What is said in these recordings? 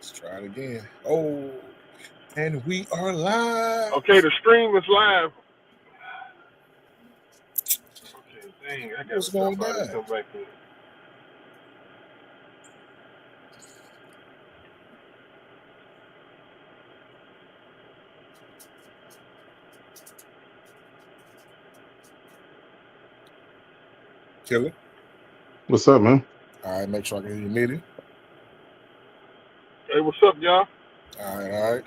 Let's try it again. Oh, and we are live. Okay, the stream is live. Okay, dang, I gotta stop by and come back in. Killer. What's up, man? All right, make sure I can hear you, Nitty. Hey, what's up, y'all? All right.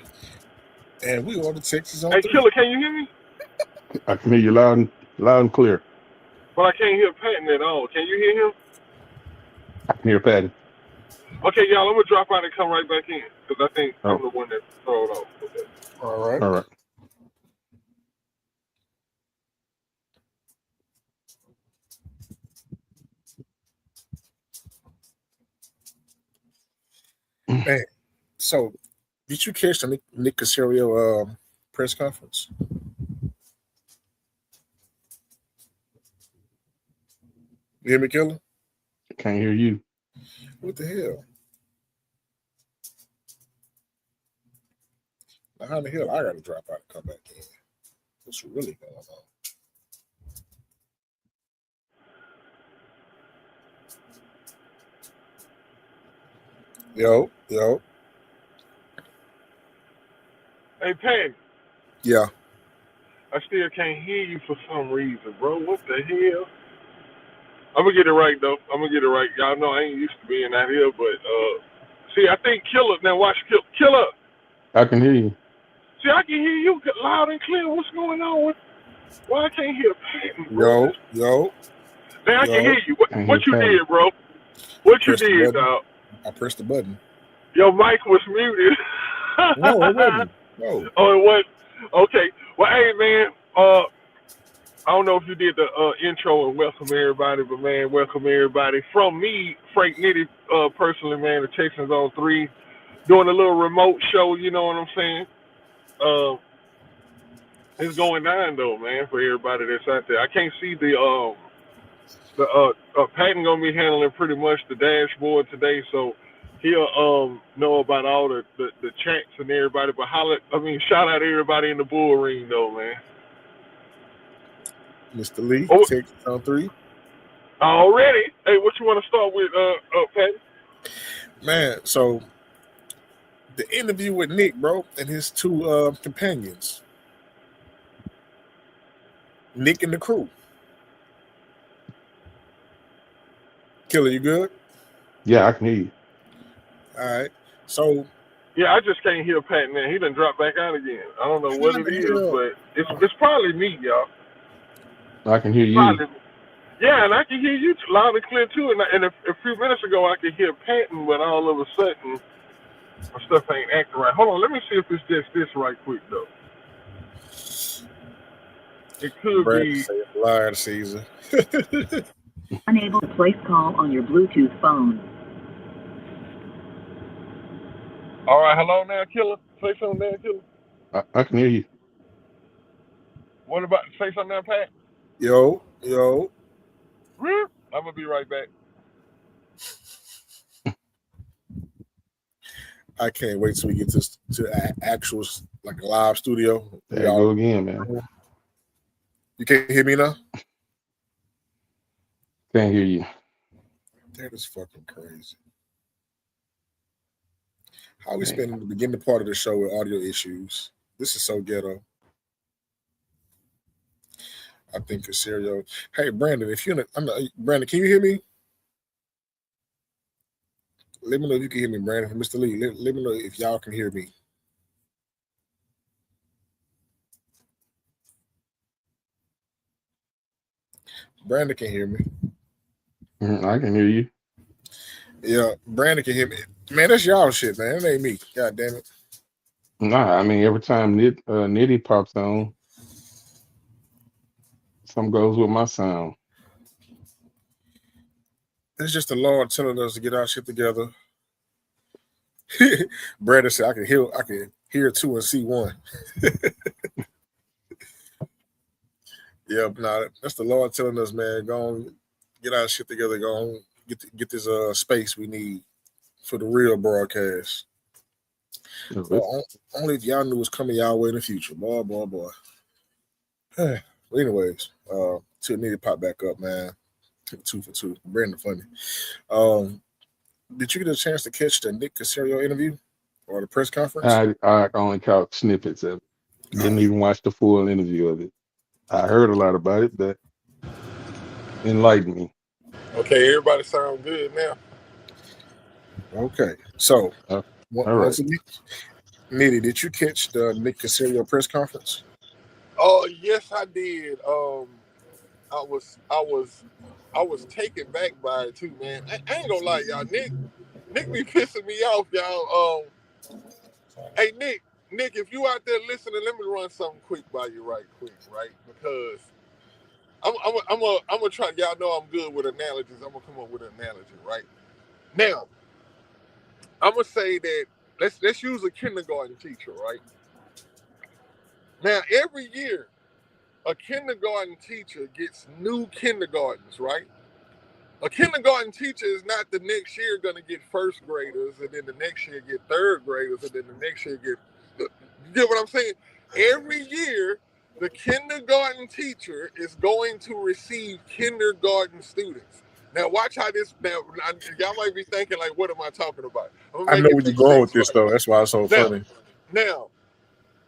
And we on the Texans on. Hey, Killer, can you hear me? I can hear you loud and clear. But I can't hear Patton at all. Can you hear him? I can hear Patton. Okay, y'all, I'm gonna drop out and come right back in because I think I'm the one that throw it off. Okay. All right. All right. Man, so did you catch the Nick Caserio press conference? You hear me, Killer? Can't hear you. What the hell? Now, how the hell I gotta drop out and come back in? What's really going on? Yo. Hey, Patton. Yeah. I still can't hear you for some reason, bro. What the hell? I'm gonna get it right though. Y'all know I ain't used to being out here, but see, I think Killer. Now watch Killer. I can hear you. See, I can hear you loud and clear. What's going on? Why I can't hear Patton, bro? Yo. Now I can hear you. What you did, bro? What you did, dog? I pressed the button. Your mic was muted. No, it wasn't. No. Oh, it was? Okay. Well, hey, man. I don't know if you did the intro and welcome everybody, but, man, welcome everybody. From me, Frank Nitty, personally, man, the Texans on 3, doing a little remote show, you know what I'm saying? It's going down, though, man, for everybody that's out there. I can't see the Patton going to be handling pretty much the dashboard today, so he'll know about all the chats and everybody. But shout out to everybody in the bull ring, though, man. Mr. Lee, Texans on 3. Already? Hey, what you want to start with, Patton? Man, so the interview with Nick, bro, and his 2 companions. Nick and the crew. Killer, you good? Yeah, I can hear you. All right. So. Yeah, I just can't hear Patton, man. He done dropped back out again. I don't know what it is, but it's probably me, y'all. I can hear you. Yeah, and I can hear you loud and clear, too. And a few minutes ago, I could hear Patton, but all of a sudden, my stuff ain't acting right. Hold on, let me see if it's just this right quick, though. It could be. Liar season. Unable to place call on your Bluetooth phone. All right, hello now, Killer. Say something now, Killer. I can hear you. What about, say something now, Pat? Yo. I'm going to be right back. I can't wait till we get to actual, like, a live studio. There you go again, man. You can't hear me now? Can't hear you. That is fucking crazy. How we spending the beginning part of the show with audio issues? This is so ghetto. I think Caserio. Hey, Brandon, Brandon, can you hear me? Let me know if you can hear me, Brandon. Mr. Lee, let me know if y'all can hear me. Brandon can hear me. I can hear you. Yeah, Brandon can hear me. Man, that's y'all shit, man. It ain't me. God damn it. Nah, I mean, every time Nitty pops on, something goes with my sound. It's just the Lord telling us to get our shit together. Brandon said, I can hear 2 and see 1. Yeah, that's the Lord telling us, man, go on, get our shit together, go on, get this space we need for the real broadcast. So only if y'all knew what's coming y'all way in the future. Boy. Well, anyways, till need to pop back up, man. 2 for 2. Brandon funny. Did you get a chance to catch the Nick Caserio interview or the press conference? I only caught snippets of it. Didn't even watch the full interview of it. I heard a lot about it, but enlighten me. Okay, everybody sound good now. Okay, so All once right. again, Nitty, did you catch the Nick Caserio press conference? Oh, yes, I did. I was taken back by it too, man. I ain't gonna lie, y'all. Nick be pissing me off, y'all. Hey, Nick, if you out there listening, let me run something quick by you, right quick, right? Because I'm gonna try. Y'all know I'm good with analogies. I'm gonna come up with an analogy, right? Now, I'm gonna say that let's use a kindergarten teacher, right? Now, every year, a kindergarten teacher gets new kindergartens, right? A kindergarten teacher is not the next year going to get first graders, and then the next year get third graders, and then the next year get. You get what I'm saying? Every year, the kindergarten teacher is going to receive kindergarten students. Now, watch how this. Now, y'all might be thinking, like, what am I talking about? I'm gonna I make know it where you're make going with sense, this, right? though. That's why it's so funny. Now,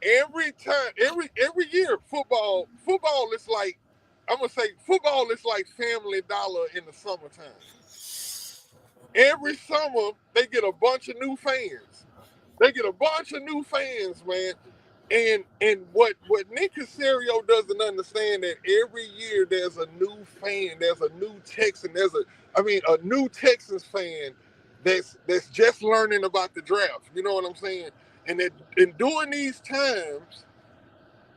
every time, every year, football is like, I'm gonna say, football is like Family Dollar in the summertime. Every summer, they get a bunch of new fans. Man. And what Nick Caserio doesn't understand that every year there's a new fan, there's a new Texan, a new Texans fan that's just learning about the draft. You know what I'm saying? And that in during these times,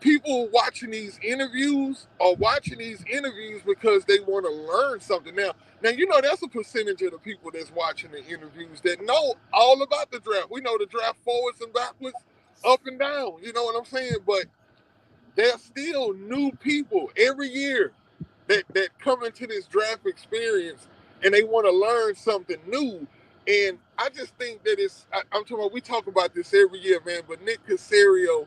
people watching these interviews are watching these interviews because they want to learn something. Now, you know, that's a percentage of the people that's watching the interviews that know all about the draft. We know the draft forwards and backwards, up and down. You know what I'm saying? But there's still new people every year that come into this draft experience and they want to learn something new. And I just think that I'm talking about, we talk about this every year, man, but Nick Caserio,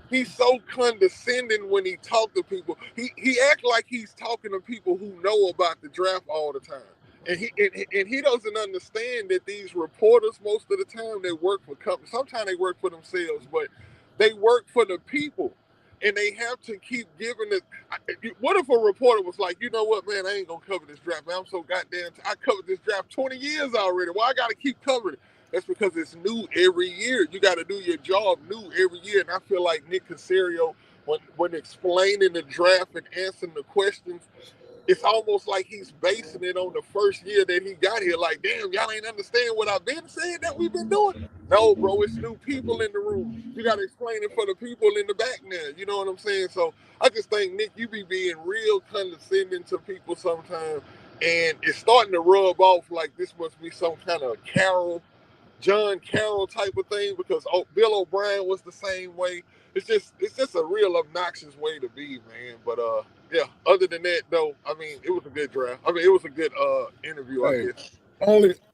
he's so condescending when he talk to people. He act like he's talking to people who know about the draft all the time. And he doesn't understand that these reporters, most of the time, they work for companies. Sometimes they work for themselves, but they work for the people. And they have to keep giving it. What if a reporter was like, you know what, man, I ain't going to cover this draft, man. I'm so goddamn, I covered this draft 20 years already. Why I got to keep covering it? That's because it's new every year. You got to do your job new every year. And I feel like Nick Caserio, when explaining the draft and answering the questions, it's almost like he's basing it on the first year that he got here. Like, damn, y'all ain't understand what I've been saying that we've been doing. No, bro, it's new people in the room. You got to explain it for the people in the back now. You know what I'm saying? So I just think, Nick, you be being real condescending to people sometimes. And it's starting to rub off like this must be some kind of John Carroll type of thing, because Bill O'Brien was the same way. It's just a real obnoxious way to be, man. But yeah. Other than that, though, I mean, it was a good draft. I mean, it was a good interview, I Hey, guess.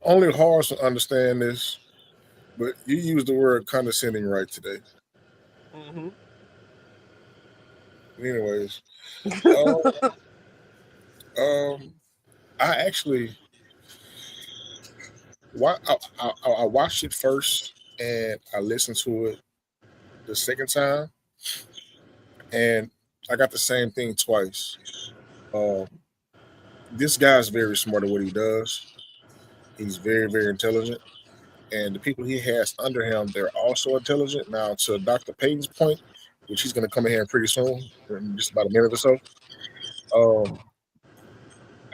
only horse will understand this, but you used the word condescending right today. Mm-hmm. Anyways, I actually I watched it first and I listened to it the second time, and I got the same thing twice. This guy's very smart at what he does. He's very, very intelligent. And the people he has under him, they're also intelligent. Now, to Dr. Payton's point, which he's going to come in here pretty soon, in just about a minute or so.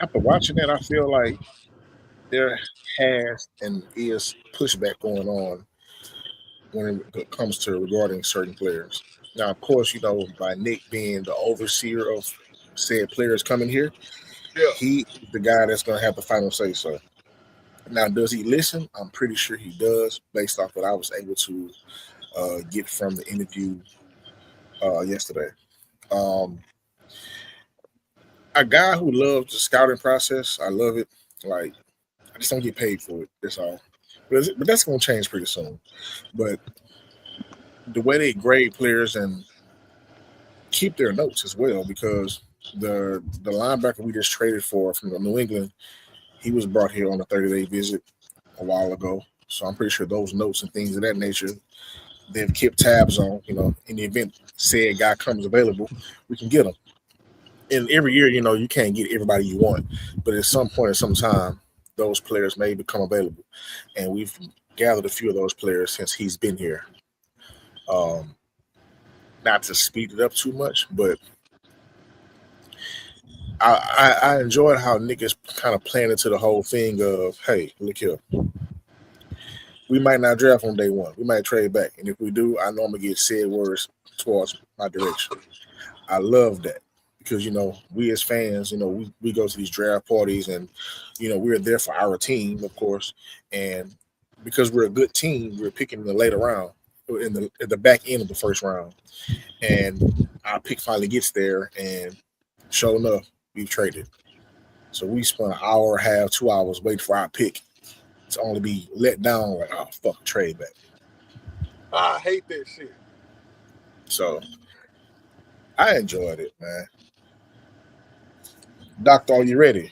After watching that, I feel like there has and is pushback going on when it comes to regarding certain players. Now, of course, you know, by Nick being the overseer of said players coming here, Yeah. he is the guy that's going to have the final say so. Now, does he listen? I'm pretty sure he does, based off what I was able to get from the interview yesterday. A guy who loves the scouting process, I love it. Like, I just don't get paid for it. That's all. But that's going to change pretty soon. But the way they grade players and keep their notes as well, because the linebacker we just traded for from New England, he was brought here on a 30-day visit a while ago. So I'm pretty sure those notes and things of that nature they've kept tabs on. In the event said guy comes available, we can get him. And every year, you can't get everybody you want, but at some point, at some time, those players may become available, and we've gathered a few of those players since he's been here. Um, Not to speed it up too much, but I enjoyed how Nick is kind of playing into the whole thing of, hey, look here, we might not draft on day one, we might trade back, and if we do, I normally get said words towards my direction. I love that because we as fans, we go to these draft parties and we're there for our team, of course, and because we're a good team, we're picking in the later round, at the back end of the first round, and our pick finally gets there, and sure enough, we've traded. So we spent an hour and a half, 2 hours waiting for our pick to only be let down like, oh fuck, trade back. I hate that shit. So I enjoyed it, man. Doctor, are you ready?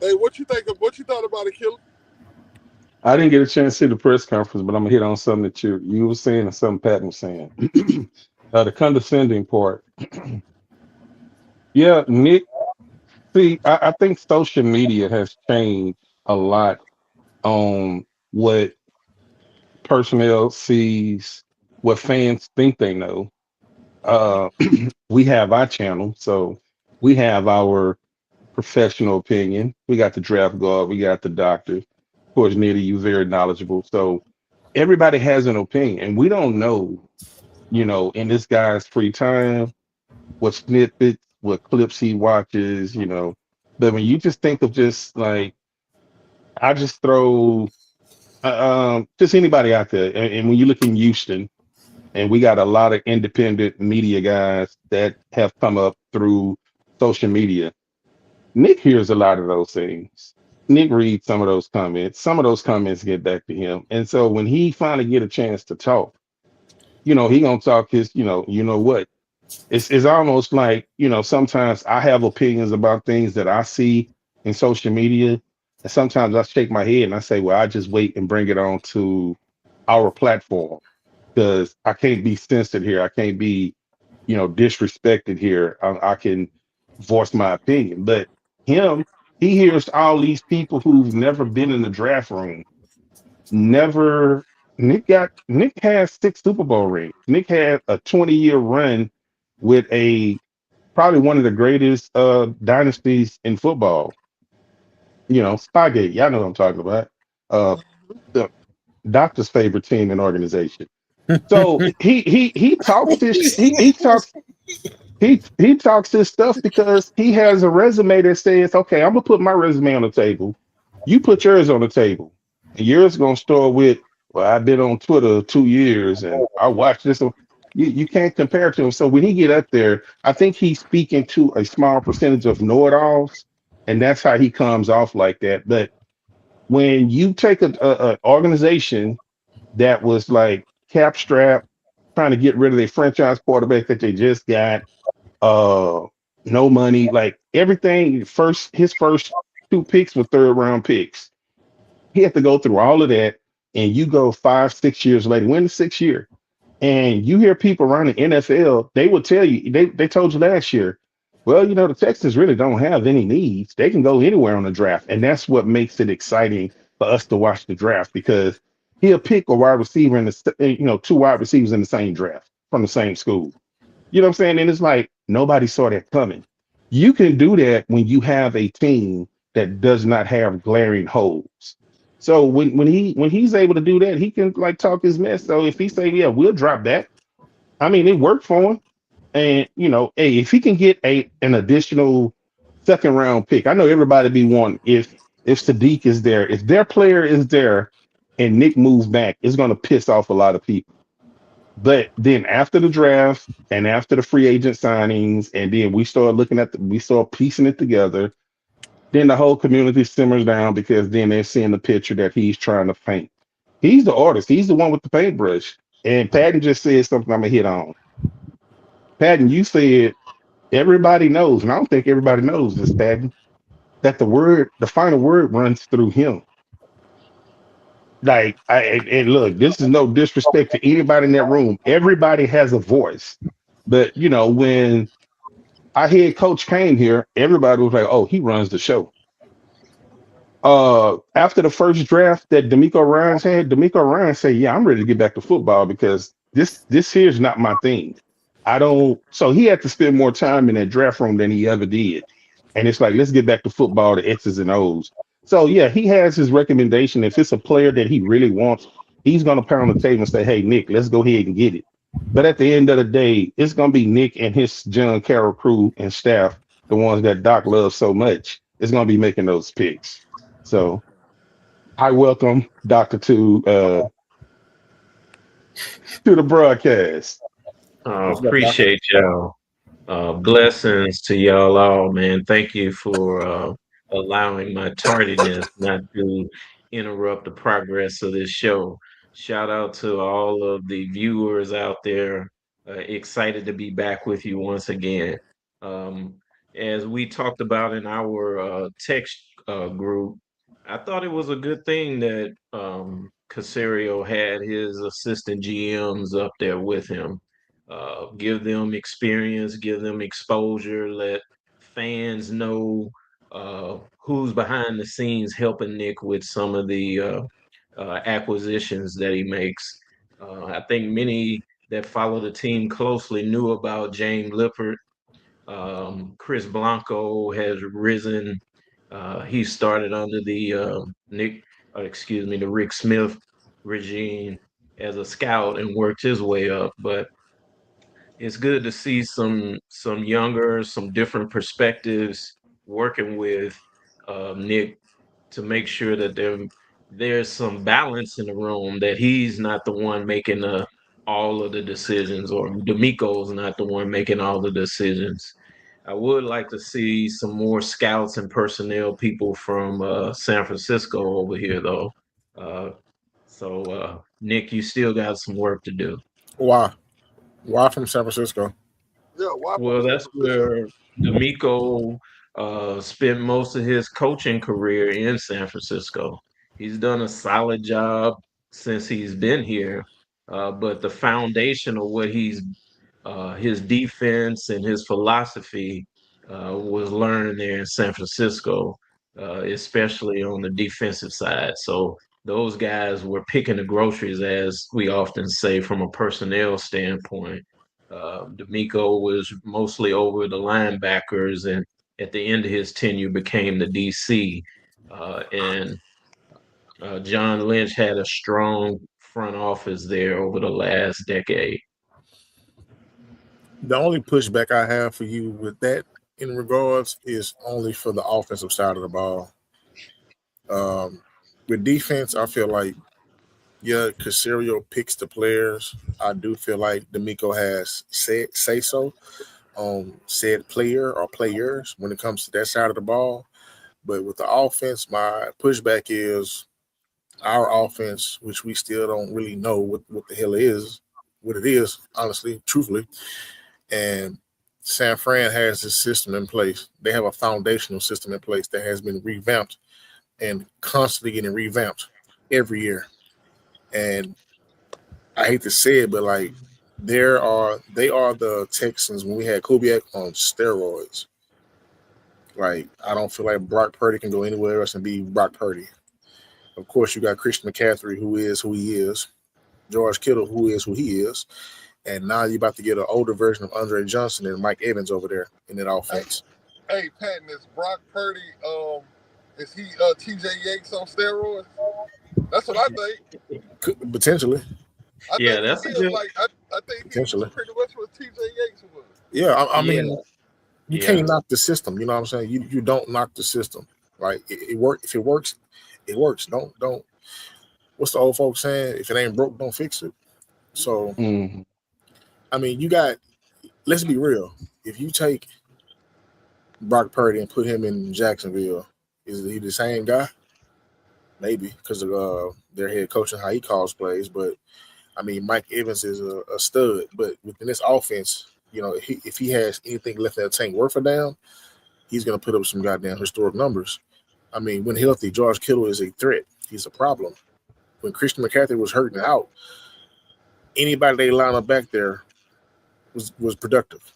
Hey, what you thought about it, Killer? I didn't get a chance to see the press conference, but I'm gonna hit on something that you were saying and something Pat was saying. The condescending part. Yeah, Nick. See, I think social media has changed a lot on what personnel sees, what fans think they know. Uh, we have our channel, so we have our professional opinion. We got the draft guard, we got the doctor. Of course, Nitty, you very knowledgeable. So everybody has an opinion, and we don't know, in this guy's free time, what snippets, what clips he watches, But when you just think of just like, I just throw just anybody out there, and when you look in Houston, and we got a lot of independent media guys that have come up through social media. Nick hears a lot of those things. Nick reads some of those comments. Some of those comments get back to him. And so when he finally get a chance to talk, he gonna talk his, what? It's almost like, sometimes I have opinions about things that I see in social media. And sometimes I shake my head and I say, well, I just wait and bring it on to our platform because I can't be censored here. I can't be, disrespected here. I can voice my opinion. But him, he hears all these people who've never been in the draft room. Never. Nick has 6 Super Bowl rings. Nick had a 20-year run with a probably one of the greatest dynasties in football. Spygate. Y'all know what I'm talking about. Uh, the doctor's favorite team and organization. So he talks this he talks this stuff because he has a resume that says, okay, I'm gonna put my resume on the table. You put yours on the table, and yours gonna start with, well, I've been on Twitter 2 years and I watched this. You can't compare to him. So when he get up there, I think he's speaking to a small percentage of know-it-alls, and that's how he comes off like that. But when you take a organization that was like cap strap, trying to get rid of their franchise quarterback that they just got, uh, no money, like everything. His first 2 picks were third-round picks. He had to go through all of that, and you go 5, 6 years later, win the 6th year, and you hear people around the NFL, they will tell you, they told you last year, well, the Texans really don't have any needs. They can go anywhere on the draft. And that's what makes it exciting for us to watch the draft because he'll pick a wide receiver two wide receivers in the same draft from the same school. You know what I'm saying? And it's like nobody saw that coming. You can do that when you have a team that does not have glaring holes. So when he's able to do that, he can like talk his mess. So if he say, yeah, we'll drop that. I mean, it worked for him. And hey, if he can get an additional second-round pick, I know everybody be wanting if Sadiq is there, if their player is there, and Nick moves back, it's going to piss off a lot of people. But then after the draft and after the free agent signings, and then we start piecing it together. Then the whole community simmers down because then they're seeing the picture that he's trying to paint. He's the artist. He's the one with the paintbrush. And Patton just said something I'm gonna hit on. Patton, you said everybody knows, and I don't think everybody knows this, Patton, that the final word runs through him. Like, and look, this is no disrespect to anybody in that room. Everybody has a voice, but when I heard Coach came here, everybody was like, "Oh, he runs the show." After the first draft that D'Amico Ryans had, D'Amico Ryans said, "Yeah, I'm ready to get back to football because this here's not my thing. I don't." So he had to spend more time in that draft room than he ever did. And it's like, let's get back to football, the X's and O's. So yeah, he has his recommendation. If it's a player that he really wants, he's gonna pound the table and say, "Hey, Nick, let's go ahead and get it." But at the end of the day, it's gonna be Nick and his John Carroll crew and staff, the ones that Doc loves so much. It's gonna be making those picks. So I welcome Doctor to the broadcast. What's up, Doctor? Appreciate y'all. Blessings to y'all all, man. Thank you for allowing my tardiness not to interrupt the progress of this show. Shout out to all of the viewers out there. Excited to be back with you once again. Um, as we talked about in our text group, I thought it was a good thing that Casario had his assistant GMs up there with him. Give them experience, give them exposure, let fans know who's behind the scenes helping Nick with some of the acquisitions that he makes. I think many that follow the team closely knew about James Lippert. Chris Blanco has risen. He started under the the Rick Smith regime as a scout and worked his way up. But it's good to see some younger, some different perspectives working with Nick to make sure that there's some balance in the room, that he's not the one making all of the decisions, or D'Amico's not the one making all the decisions. I would like to see some more scouts and personnel people from San Francisco over here, though. Uh, Nick, you still got some work to do. Why? Why from San Francisco? Yeah, why from Well, San that's Francisco? where D'Amico spent most of his coaching career in San Francisco. He's done a solid job since he's been here, but the foundation of what his defense and his philosophy was learned there in San Francisco, especially on the defensive side. So those guys were picking the groceries, as we often say, from a personnel standpoint. D'Amico was mostly over the linebackers, and at the end of his tenure became the DC. And John Lynch had a strong front office there over the last decade. The only pushback I have for you with that in regards is only for the offensive side of the ball. With defense, I feel like Casario picks the players. I do feel like D'Amico has say so on said player or players when it comes to that side of the ball. But with the offense, my pushback is our offense, which we still don't really know what the hell what it is, honestly, truthfully. And San Fran has this system in place. They have a foundational system in place that has been revamped and constantly getting revamped every year. And I hate to say it, but like they are the Texans when we had Kubiak on steroids. Like I don't feel like Brock Purdy can go anywhere else and be Brock Purdy. Of course, you got Christian McCaffrey, who is who he is, George Kittle, who is who he is, and now you're about to get an older version of Andre Johnson and Mike Evans over there in that offense. Hey, Patton, is Brock Purdy? Is he T.J. Yates on steroids? That's what I think. Potentially. I Yeah, think that's he a is good. like I think he's Potentially. pretty much what T.J. Yates was. Yeah, I Yeah, mean, you yeah, can't knock the system. You know what I'm saying? You don't knock the system. Like it work. If it works, it works. Don't. What's the old folks saying? If it ain't broke, don't fix it. So Mhm. I mean, you got. Let's be real. If you take Brock Purdy and put him in Jacksonville, is he the same guy? maybe because of their head coach and how he calls plays. But I mean, Mike Evans is a stud. But within this offense, if he has anything left in the tank worth a damn, he's going to put up some goddamn historic numbers. I mean, when healthy, George Kittle is a threat. He's a problem. When Christian McCaffrey was hurting out, anybody they line up back there was productive.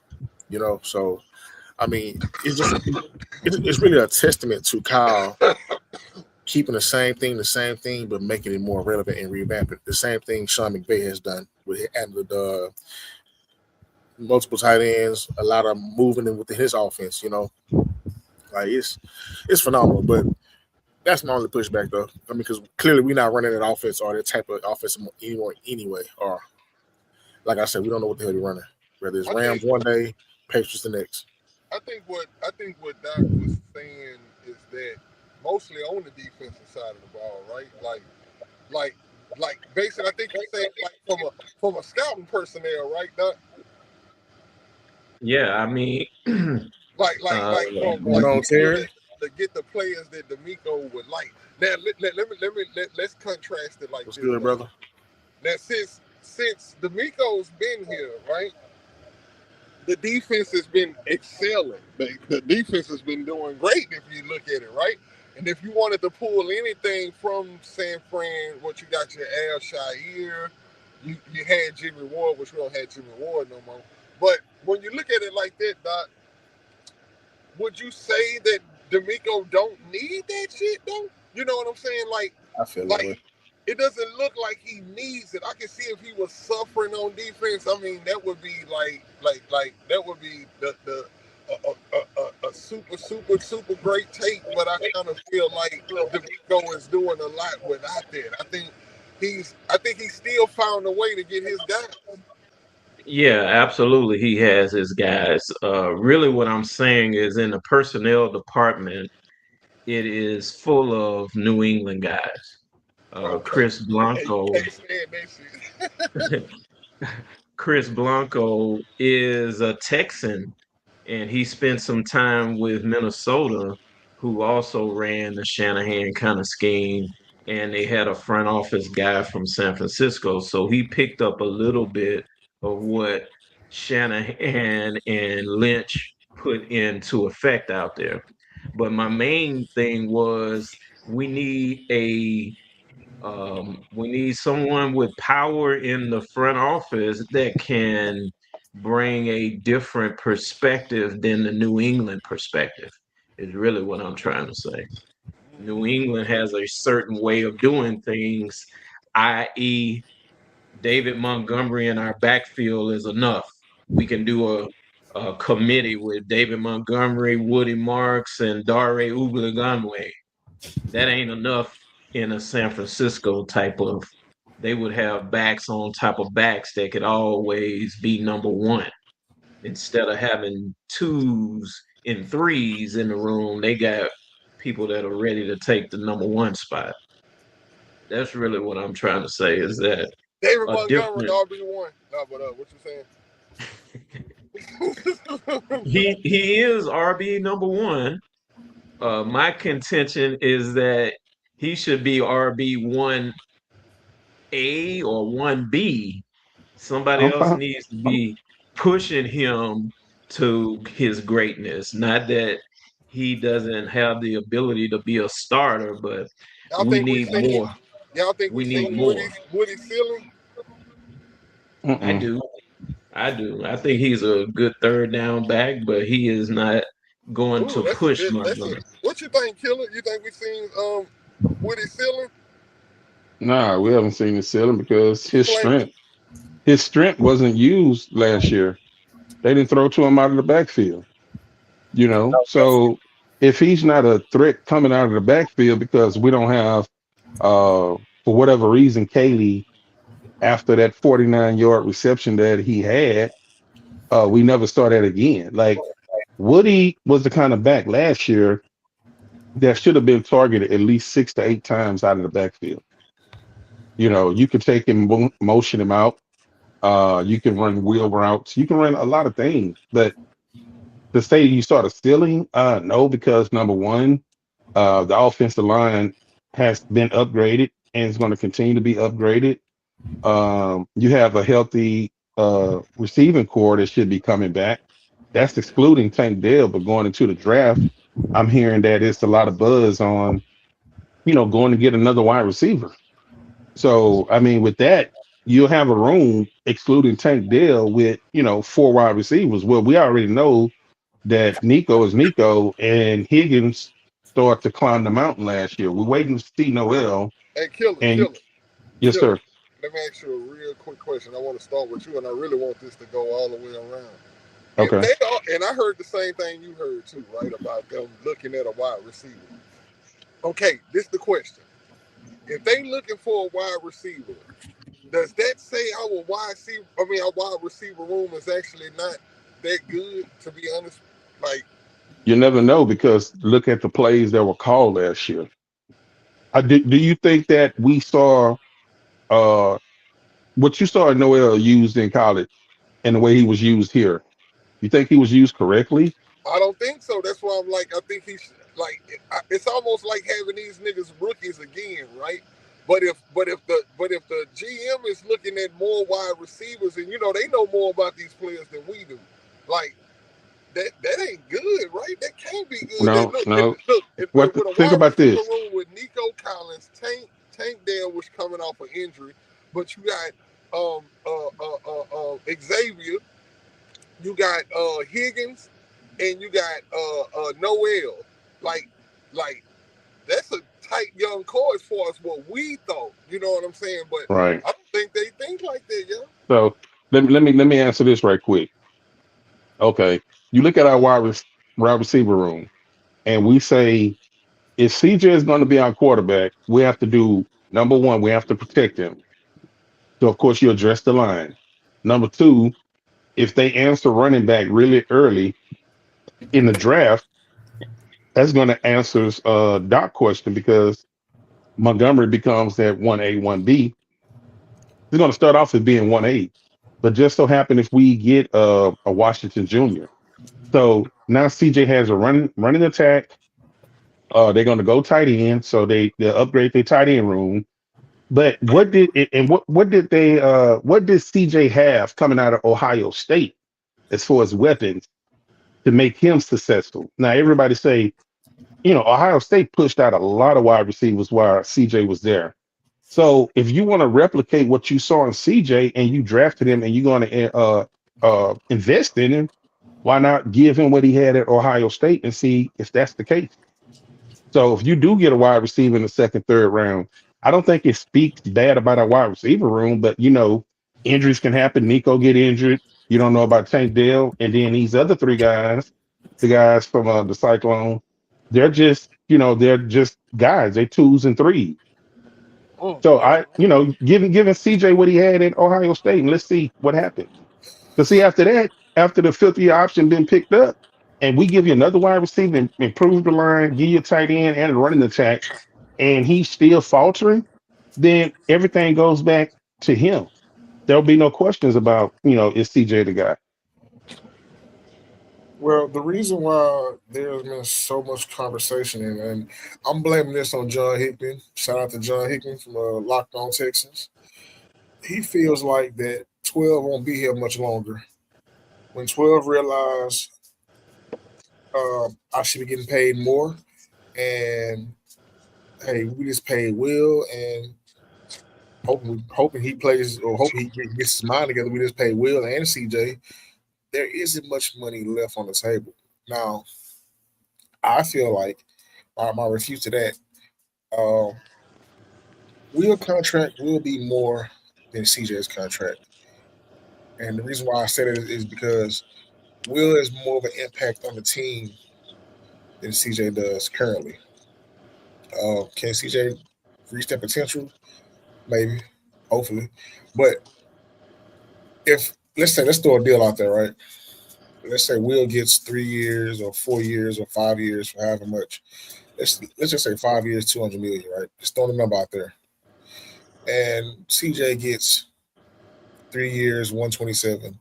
So I mean, it's really a testament to Kyle keeping the same thing, but making it more relevant and revamping. The same thing Sean McVay has done with adding the multiple tight ends, a lot of moving in within his offense. Like it's phenomenal. But that's my only pushback, though. I mean, because clearly we're not running that offense or that type of offense anymore anyway. Or like I said, we don't know what the hell they're running. Whether it's Rams one day, Patriots the next. I think what Doc was saying is that mostly on the defensive side of the ball, right? Like basically, I think you're saying like from a scouting personnel, right, Doc? Yeah, I mean, Like Going on, Terry? to get the players that D'Amico would like. Now let's contrast it like What's this. good, brother? Now since D'Amico's been here, right? The defense has been excelling. The defense has been doing great if you look at it, right? And if you wanted to pull anything from San Fran, what you got your Al Shire, you had Jimmy Ward, which we don't have Jimmy Ward no more. But when you look at it like that, Doc, would you say that D'Amico don't need that shit though? You know what I'm saying? I feel like it doesn't look like he needs it. I can see if he was suffering on defense. I mean, that would be like that would be a super great take. But I kind of feel like D'Amico is doing a lot without that. I think he still found a way to get his guys. yeah, absolutely. He has his guys. Really, what I'm saying is in the personnel department, it is full of New England guys. Okay. Chris Blanco. Can't stand that shit. Chris Blanco is a Texan, and he spent some time with Minnesota, who also ran the Shanahan kind of scheme, and they had a front office guy from San Francisco. So he picked up a little bit of what Shanahan and Lynch put into effect out there. But my main thing was we need we need someone with power in the front office that can bring a different perspective than the New England perspective, is really what I'm trying to say. New England has a certain way of doing things, i.e., David Montgomery in our backfield is enough. We can do a committee with David Montgomery, Woody Marks, and Dare Ubliganwe. That ain't enough in a San Francisco type of. They would have backs on top of backs that could always be number one. Instead of having twos and threes in the room, they got people that are ready to take the number one spot. That's really what I'm trying to say is that David a Montgomery, different RB1. No, but what you saying? he is RB number one. My contention is that he should be RB1A or 1B. Somebody I'm else fine. needs to be pushing him to his greatness. Not that he doesn't have the ability to be a starter, but Y'all we think we need seen? more. Y'all think we We need seen more. Woody ceiling? I Mm-mm. do. I do. I think he's a good third down back, but he is not going Ooh, to that's a push good. That's a. Montgomery. What you think, Killer? You think we seen Woody ceiling Nah, we haven't seen his ceiling because play? his strength wasn't used last year. They didn't throw to him out of the backfield, So if he's not a threat coming out of the backfield because we don't have, for whatever reason, Kaylee after that 49-yard reception that he had, we never saw that again. Like Woody was the kind of back last year that should have been targeted at least 6 to 8 times out of the backfield. You could take him, motion him out. You can run wheel routes. You can run a lot of things. But to say you start a ceiling, no, because number one, the offensive line. has been upgraded and is going to continue to be upgraded. You have a healthy receiving core that should be coming back. That's excluding Tank Dell, but going into the draft, I'm hearing that it's a lot of buzz on, going to get another wide receiver. So, I mean, with that, you'll have a room excluding Tank Dell with, four wide receivers. Well, we already know that Nico is Nico and Higgins started to climb the mountain last year. We're waiting to see Noel. Hey, killer, And killer, yes, killer. sir. Let me ask you a real quick question. I want to start with you, and I really want this to go all the way around. If Okay. they are, and I heard the same thing you heard too, right, about them looking at a wide receiver. Okay, this is the question. If they looking for a wide receiver, does that say our wide receiver room is actually not that good? To be honest, like You never know because look at the plays that were called last year. Do you think that we saw uh, what you saw Noel used in college and the way he was used here? You think he was used correctly? I don't think so. That's why I'm like, I think he's like, it's almost like having these niggas rookies again, right? But if the GM is looking at more wide receivers, and they know more about these players than we do, like that ain't good, right? That can't be good. That No, look, no. look, if, What? with a Think wide about receiver this. room with Nico Collins, Tank Dell was coming off an injury, but you got Xavier, you got Higgins, and you got Noel. Like like that's a tight young core as far as what we thought. You know what I'm saying? But Right. I don't think they think like that, yeah. So let me answer this right quick. Okay. You look at our wide receiver room, and we say if CJ is going to be our quarterback, we have to do number one, we have to protect him. So of course you address the line. Number two, if they answer running back really early in the draft, that's going to answer Doc question because Montgomery becomes that 1A, 1B. He's going to start off as being 1A. But just so happen if we get a Washington Jr. So now CJ has a running attack. They're going to go tight end, so they upgrade their tight end room. But what did CJ have coming out of Ohio State as far as weapons to make him successful? Now everybody say, Ohio State pushed out a lot of wide receivers while CJ was there. So if you want to replicate what you saw in CJ and you drafted him and you're going to invest in him, why not give him what he had at Ohio State and see if that's the case? So if you do get a wide receiver in the second, third round, I don't think it speaks bad about our wide receiver room, but injuries can happen. Nico get injured. You don't know about Tank Dell, and then these other three guys, the guys from the Cyclone, they're just guys. They twos and threes. So giving CJ what he had at Ohio State, and let's see what happens. Because see, after that, after the fifth year option been picked up, and we give you another wide receiver, and improve the line, give you a tight end and a running attack, and he's still faltering, then everything goes back to him. There'll be no questions about, is CJ the guy? Well, the reason why there's been so much conversation, and I'm blaming this on John Hickman. Shout out to John Hickman from Locked On Texans. He feels like that 12 won't be here much longer. When 12 realized I should be getting paid more, and hey, we just paid Will, and hoping he plays or hope he gets his mind together. We just paid Will and CJ. There isn't much money left on the table now. I feel like my refute to that. Um, Will contract will be more than CJ's contract, and the reason why I said it is because Will is more of an impact on the team than CJ does currently. Can CJ reach that potential? Maybe, hopefully, but if let's throw a deal out there, right? Let's say Will gets 3 years or 4 years or 5 years for however much. Let's just say 5 years, 200 million, right? Just throw the number out there. And CJ gets 3 years, 127.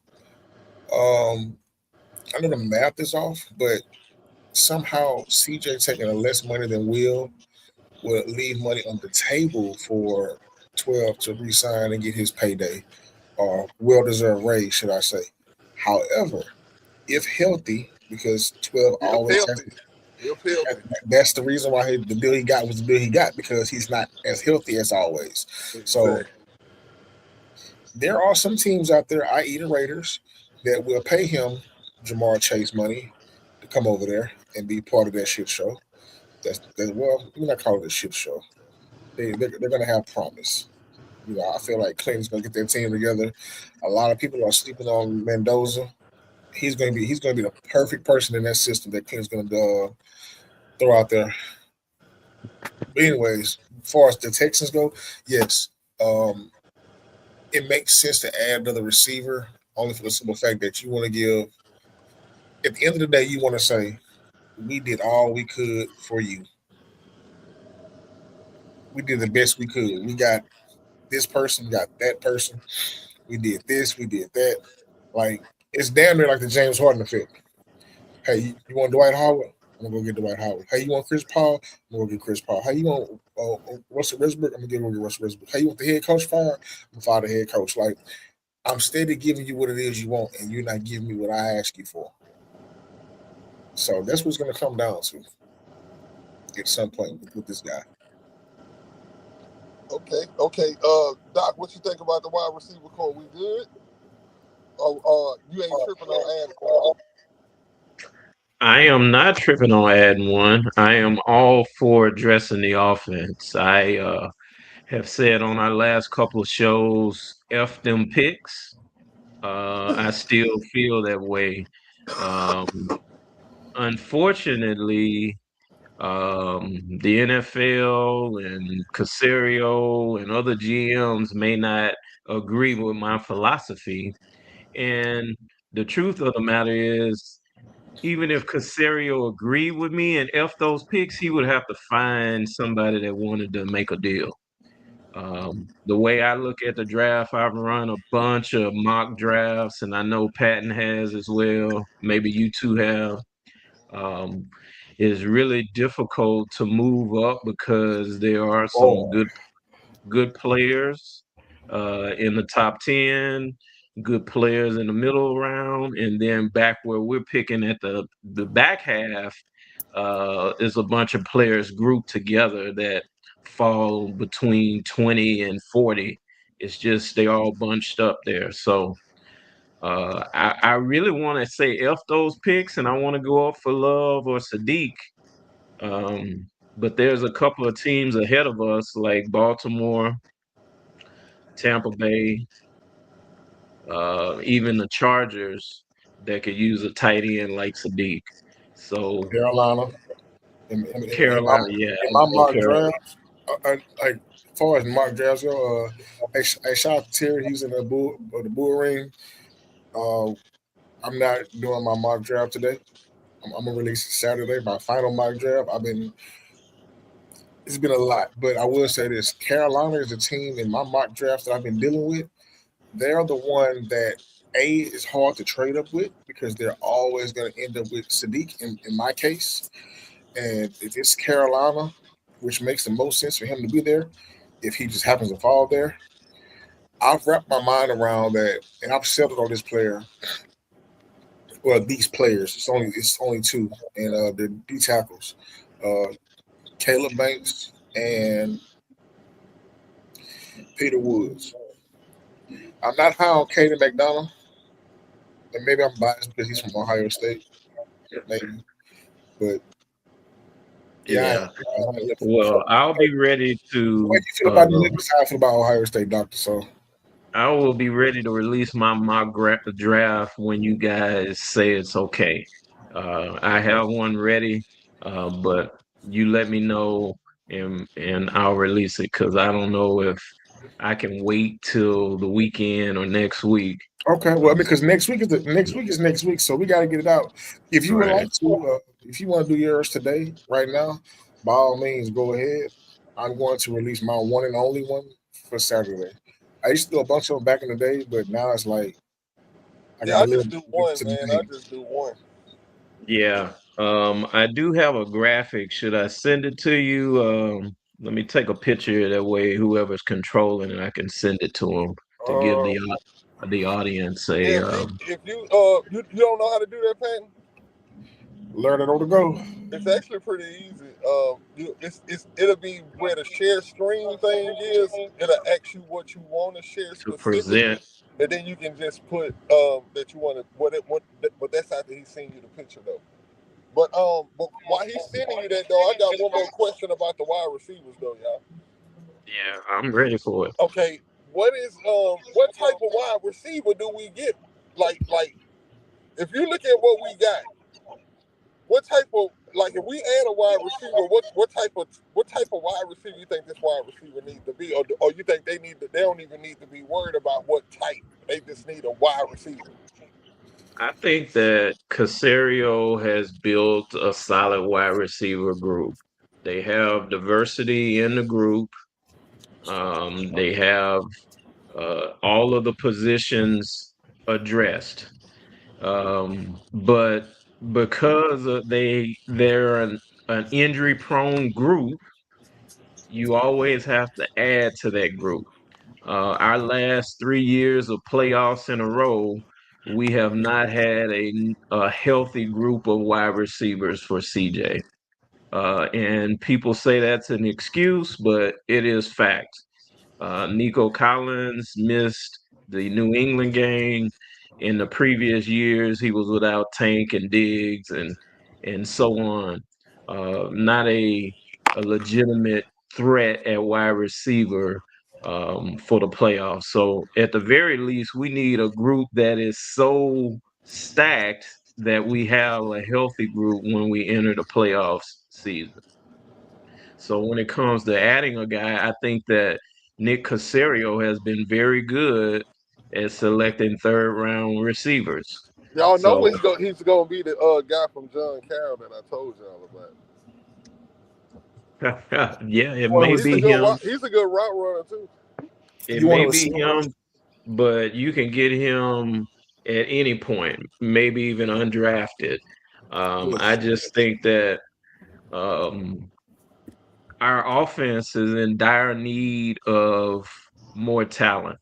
I know the math is off, but somehow CJ taking a less money than Will will leave money on the table for 12 to resign and get his payday or well deserved raise, should I say. However, if healthy, because 12 If always has healthy, if healthy, that's the reason why the deal he got was the deal he got because he's not as healthy as always. So exactly. there are some teams out there, i.e., the Raiders, that will pay him Jamar Chase money to come over there and be part of that shit show. Well, we're not calling it a shit show. They're gonna have promise. I feel like Clinton's gonna get their team together. A lot of people are sleeping on Mendoza. He's gonna be the perfect person in that system that Clinton's gonna throw out there. But anyways, as far as the Texans go, yes, um, it makes sense to add another receiver only for the simple fact that you want to give. At the end of the day, you want to say we did all we could for you. We did the best we could. We got this person, we got that person. We did this, we did that. Like it's damn near like the James Harden effect. Hey, you want Dwight Howard? I'm gonna go get Dwight Howard. Hey, you want Chris Paul? I'm gonna go get Chris Paul. Hey, you want Russell Westbrook? I'm gonna go get Russell Westbrook. Hey, you want the head coach fired? I'm gonna fire the head coach. Like I'm steady giving you what it is you want, and you're not giving me what I ask you for. So that's what's gonna come down to at some point with this guy. Okay, okay. Doc, what you think about the wide receiver core? We good? Oh, you ain't tripping on adding one. I am not tripping on adding one. I am all for addressing the offense. I have said on our last couple of shows, F them picks. I still feel that way. Um, Unfortunately, the NFL and Casario and other GMs may not agree with my philosophy. And the truth of the matter is, even if Casario agreed with me and F those picks, he would have to find somebody that wanted to make a deal. The way I look at the draft, I've run a bunch of mock drafts, and I know Patton has as well. Maybe you two have. Um, it is really difficult to move up because there are some Oh, good players in the top 10, good players in the middle round, and then back where we're picking at the back half is a bunch of players grouped together that fall between 20 and 40. It's just they all bunched up there. So I really want to say F those picks, and I want to go up for Love or Sadiq. But there's a couple of teams ahead of us, like Baltimore, Tampa Bay, even the Chargers that could use a tight end like Sadiq. So Carolina. In Carolina, yeah, my oh mock Carolina, drafts, like as far as mock drafts go, hey, shout out to Terry. He's in the bull ring. Uh, I'm not doing my mock draft today. I'm gonna release it Saturday. My final mock draft. It's been a lot, but I will say this: Carolina is a team in my mock draft that I've been dealing with. They're the one that is hard to trade up with because they're always going to end up with Sadiq in my case. And if it's Carolina, which makes the most sense for him to be there, if he just happens to fall there, I've wrapped my mind around that, and I've settled on this player. Well, these players. It's only two, and they're D tackles, uh, Caleb Banks and Peter Woods. I'm not high on Caden McDonald, and maybe I'm biased because he's from Ohio State, maybe. But yeah, I am. yeah. I like looking for. Well, I'll be ready The way to. you feel about the Lakers, how I feel about Ohio State, Doctor. So I will be ready to release my draft when you guys say it's okay. I have one ready, but you let me know and I'll release it because I don't know if I can wait till the weekend or next week. okay, well, Uh, because next week, so we got to get it out. If you would right. like to, if you want to do yours today, right now, by all means, go ahead. I'm going to release my one and only one for Saturday. I used to do a bunch of them back in the day, but now it's like I Yeah, got to I live just do one, to the man. I game. just do one. Yeah. I do have a graphic. Should I send it to you? Let me take a picture that way whoever's controlling it, I can send it to them to give Uh, the audience yeah, a if you you don't know how to do that, Patton, Learn it on the go. it's actually pretty easy. It'll be where the share screen thing is. It'll ask you what you want to share to present. specifically, and then you can just put that you want to but that's after he's seen you the picture though. But while he's sending you that though, I got one more question about the wide receivers though, y'all. Yeah, I'm ready for it. Okay, what type of wide receiver do we get? Like if you look at what we got, what type of like if we add a wide receiver, what type of wide receiver you think this wide receiver needs to be, or you think they don't even need to be worried about what type, they just need a wide receiver. I think that Casario has built a solid wide receiver group. They have diversity in the group. They have all of the positions addressed. But because they're an injury prone group, you always have to add to that group. Our last 3 years of playoffs in a row, we have not had a healthy group of wide receivers for CJ. And people say that's an excuse, but it is fact. Nico Collins missed the New England game. In the previous years, he was without Tank and Diggs and so on. Not a legitimate threat at wide receiver for the playoffs. So at the very least, we need a group that is so stacked that we have a healthy group when we enter the playoffs season. So when it comes to adding a guy, I think that Nick Casario has been very good at selecting third round receivers. Y'all know So he's gonna be the guy from John Carroll that I told y'all about. yeah, it Well, may He's a be good him. he's a good route runner too. It you want may a be receiver? him, but you can get him at any point, maybe even undrafted. I Yes. just think that um, our offense is in dire need of more talent.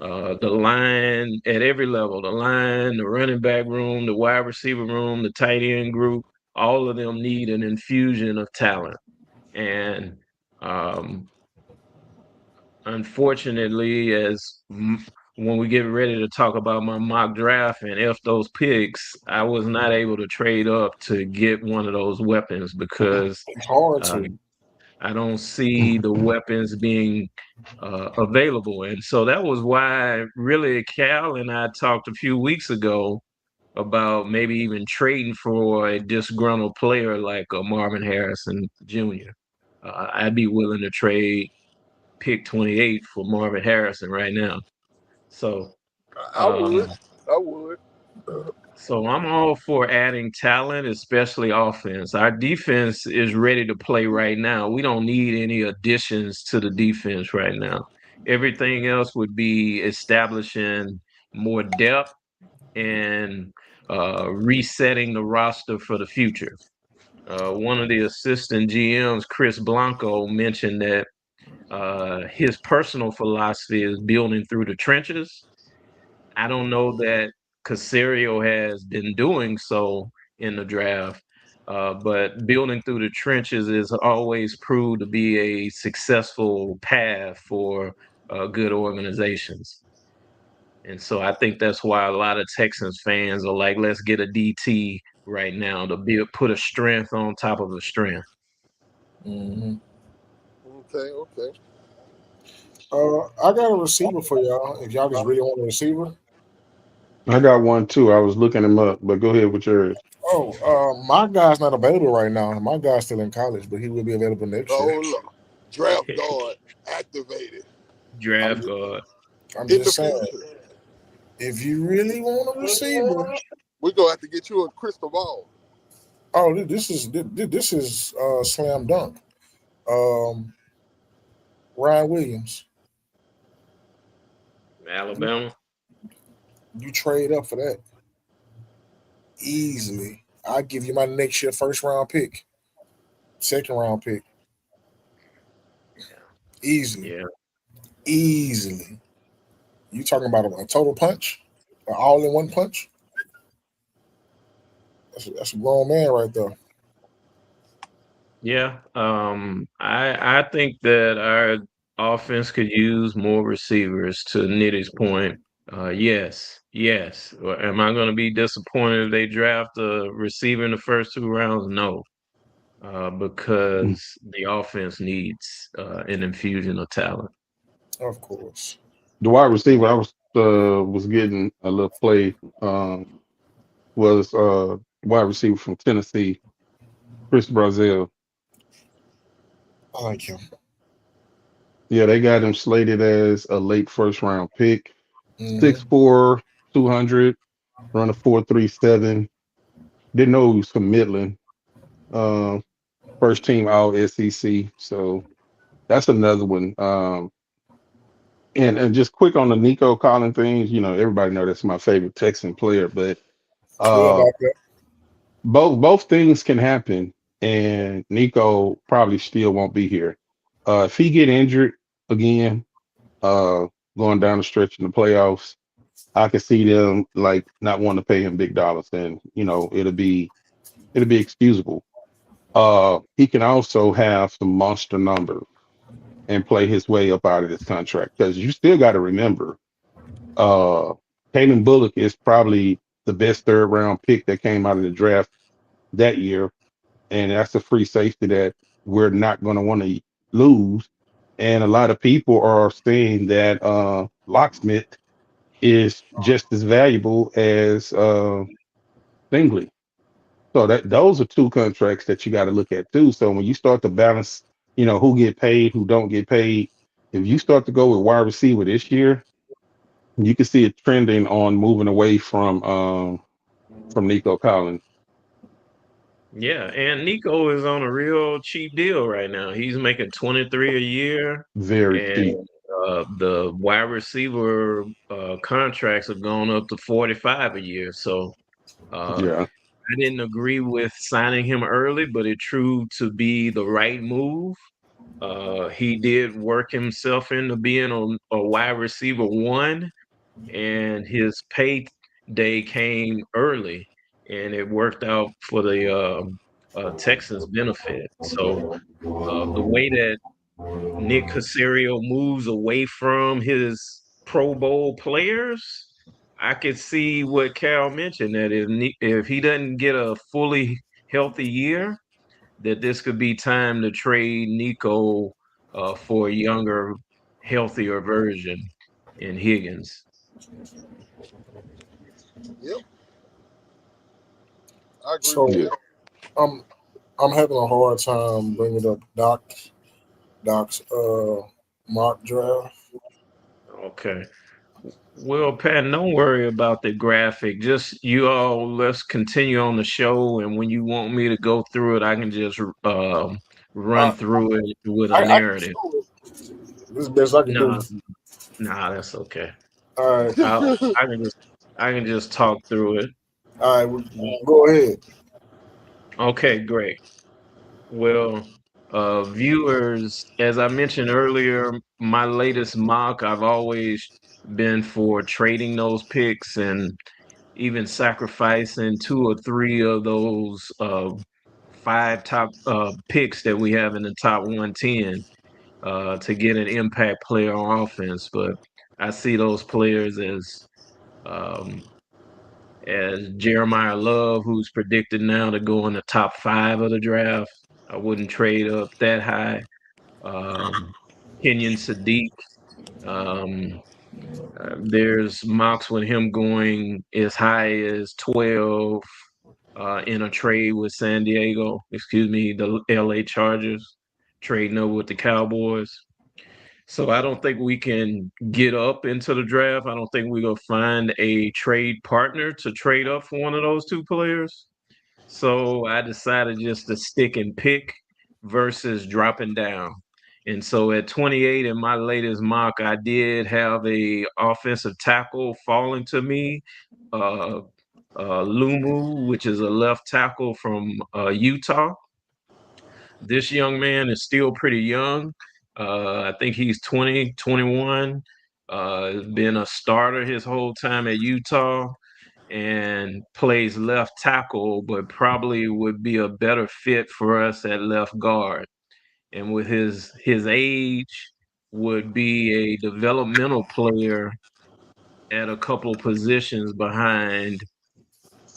The line at every level, the line, the running back room, the wide receiver room, the tight end group, all of them need an infusion of talent. And um, unfortunately, when we get ready to talk about my mock draft and F those picks, I was not able to trade up to get one of those weapons because It's hard uh, to. I don't see the weapons being available. And so that was why really Cal and I talked a few weeks ago about maybe even trading for a disgruntled player like Marvin Harrison Jr. I'd be willing to trade pick 28 for Marvin Harrison right now. So I would. um, I would. So I'm all for adding talent, especially offense. Our defense is ready to play right now. We don't need any additions to the defense right now. Everything else would be establishing more depth and resetting the roster for the future. One of the assistant GMs, Chris Blanco, mentioned that his personal philosophy is building through the trenches. I don't know that Casario has been doing so in the draft, but building through the trenches is always proved to be a successful path for good organizations. And so I think that's why a lot of Texans fans are like, let's get a DT right now to put a strength on top of a strength. Hmm. Okay, okay. I got a receiver for y'all. If y'all just really want a receiver. I got one too. I was looking him up, but go ahead with yours. Oh, my guy's not available right now. My guy's still in college, but he will be available next year. Oh look. Draft guard activated I'm Draft just, guard. I'm in the just saying, future. if you really want a receiver, We're gonna have to get you a crystal ball. oh, this is slam dunk. Um, Ryan Williams, you, Alabama. you trade up for that easily. I'll give you my next year first round pick, second round pick. easily, Yeah. easily. You talking about a total punch, an all-in-one punch? That's a grown man right there. Yeah. I think that our offense could use more receivers. To Nitty's point, yes, yes. Am I going to be disappointed if they draft a receiver in the first two rounds? No, because the offense needs an infusion of talent. Of course. The wide receiver I was getting a little play was wide receiver from Tennessee, Chris Brazil. I like him. Yeah, they got him slated as a late first round pick. Hmm. 6'4", 200, run a 4.37. Didn't know he was from Midland. Uh, First team all SEC. So that's another one. And just quick on the Nico Collins things, everybody know that's my favorite Texan player, but Yeah, uh, about that. both things can happen, and Nico probably still won't be here. If he get injured again, uh, going down the stretch in the playoffs, I could see them like not wanting to pay him big dollars, and it'll be excusable. He can also have some monster numbers and play his way up out of this contract because you still got to remember, uh, Kalen Bullock is probably the best third round pick that came out of the draft that year, and that's a free safety that we're not going to want to lose. And a lot of people are saying that Locksmith is just as valuable as Stingley. So that those are two contracts that you got to look at too. So when you start to balance, who get paid, who don't get paid, if you start to go with wide receiver this year, you can see it trending on moving away from Nico Collins. Yeah, and Nico is on a real cheap deal right now. He's making 23 a year, Very and cheap. the wide receiver contracts have gone up to 45 a year. So Yeah. I didn't agree with signing him early, but it proved to be the right move. He did work himself into being a wide receiver one, and his payday came early, and it worked out for the Texans' benefit. So the way that Nick Casario moves away from his Pro Bowl players, I could see what Cal mentioned, that if he doesn't get a fully healthy year, that this could be time to trade Nico for a younger, healthier version in Higgins. Yep, I agree with So Yeah. that. I'm I'm having a hard time bringing up Doc's mock draft. Okay. Well, Pat, don't worry about the graphic. Just you all, let's continue on the show. And when you want me to go through it, I can just run I through it with a I can narrative. show it. This is the best I can do. Nah, nah, that's okay. All right, I'll, I can just, I can just talk through it. all right, go ahead. Okay, great. Well, viewers, as I mentioned earlier, my latest mock, I've always been for trading those picks and even sacrificing two or three of those five top picks that we have in the top 110 to get an impact player on offense. But I see those players um, as Jeremiah Love, who's predicted now to go in the top five of the draft. I wouldn't trade up that high. Um, Kenyon Sadiq. Um, there's mocks with him going as high as 12 in a trade with San Diego, excuse me, the LA Chargers, trading up with the Cowboys. So I don't think we can get up into the draft. I don't think we're going to find a trade partner to trade up for one of those two players. So I decided just to stick and pick versus dropping down. And so at 28 in my latest mock, I did have a offensive tackle falling to me, uh, Lumu, which is a left tackle from Utah. This young man is still pretty young. I think he's 20, 21. Been a starter his whole time at Utah and plays left tackle, but probably would be a better fit for us at left guard. And with his age, would be a developmental player at a couple positions behind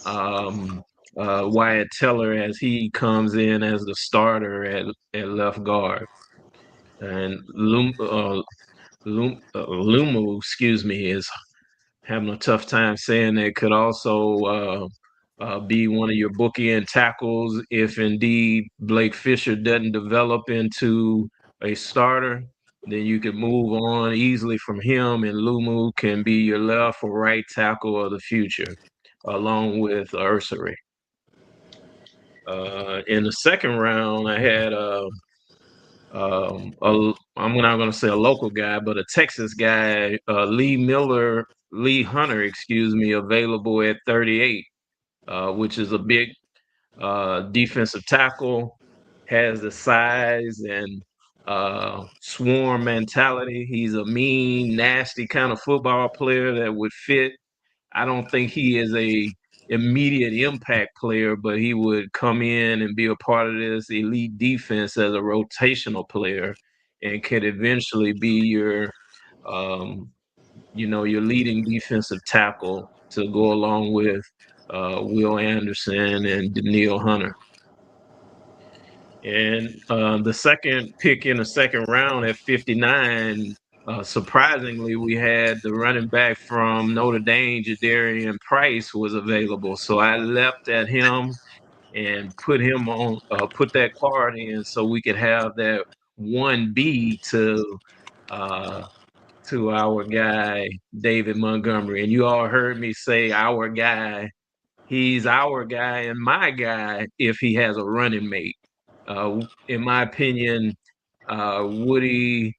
um, Wyatt Teller as he comes in as the starter at left guard. And Lumu, excuse me, is having a tough time saying that, could also be one of your bookend tackles if indeed Blake Fisher doesn't develop into a starter. Then you can move on easily from him, and Lumu can be your left or right tackle of the future, along with Ursary. In the second round, I had I'm not going to say a local guy, but a Texas guy, Lee Hunter, excuse me, available at 38, which is a big defensive tackle, has the size and swarm mentality. He's a mean, nasty kind of football player that would fit. I don't think he is a immediate impact player, but he would come in and be a part of this elite defense as a rotational player and could eventually be um, your leading defensive tackle to go along with Will Anderson and Daniil Hunter. And the second pick in the second round at 59, surprisingly, we had the running back from Notre Dame, Jadarian Price, was available. So I leapt at him and put that card in so we could have that 1B uh, to our guy, David Montgomery. And you all heard me say our guy. He's our guy and my guy if he has a running mate. In my opinion, Woody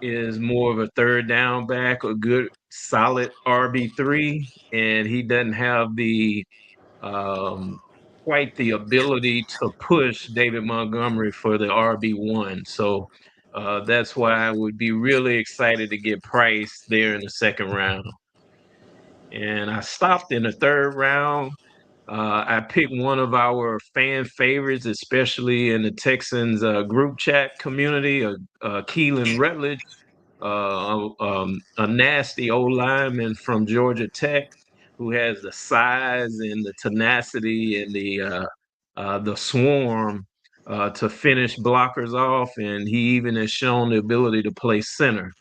is more of a third down back, a good solid RB3, and he doesn't have the um, quite the ability to push David Montgomery for the RB1. So that's why I would be really excited to get Price there in the second round. And I stopped in the third round. I picked one of our fan favorites, especially in the Texans group chat community, Keelan Rutledge, a nasty old lineman from Georgia Tech who has the size and the tenacity and the swarm to finish blockers off, and he even has shown the ability to play center.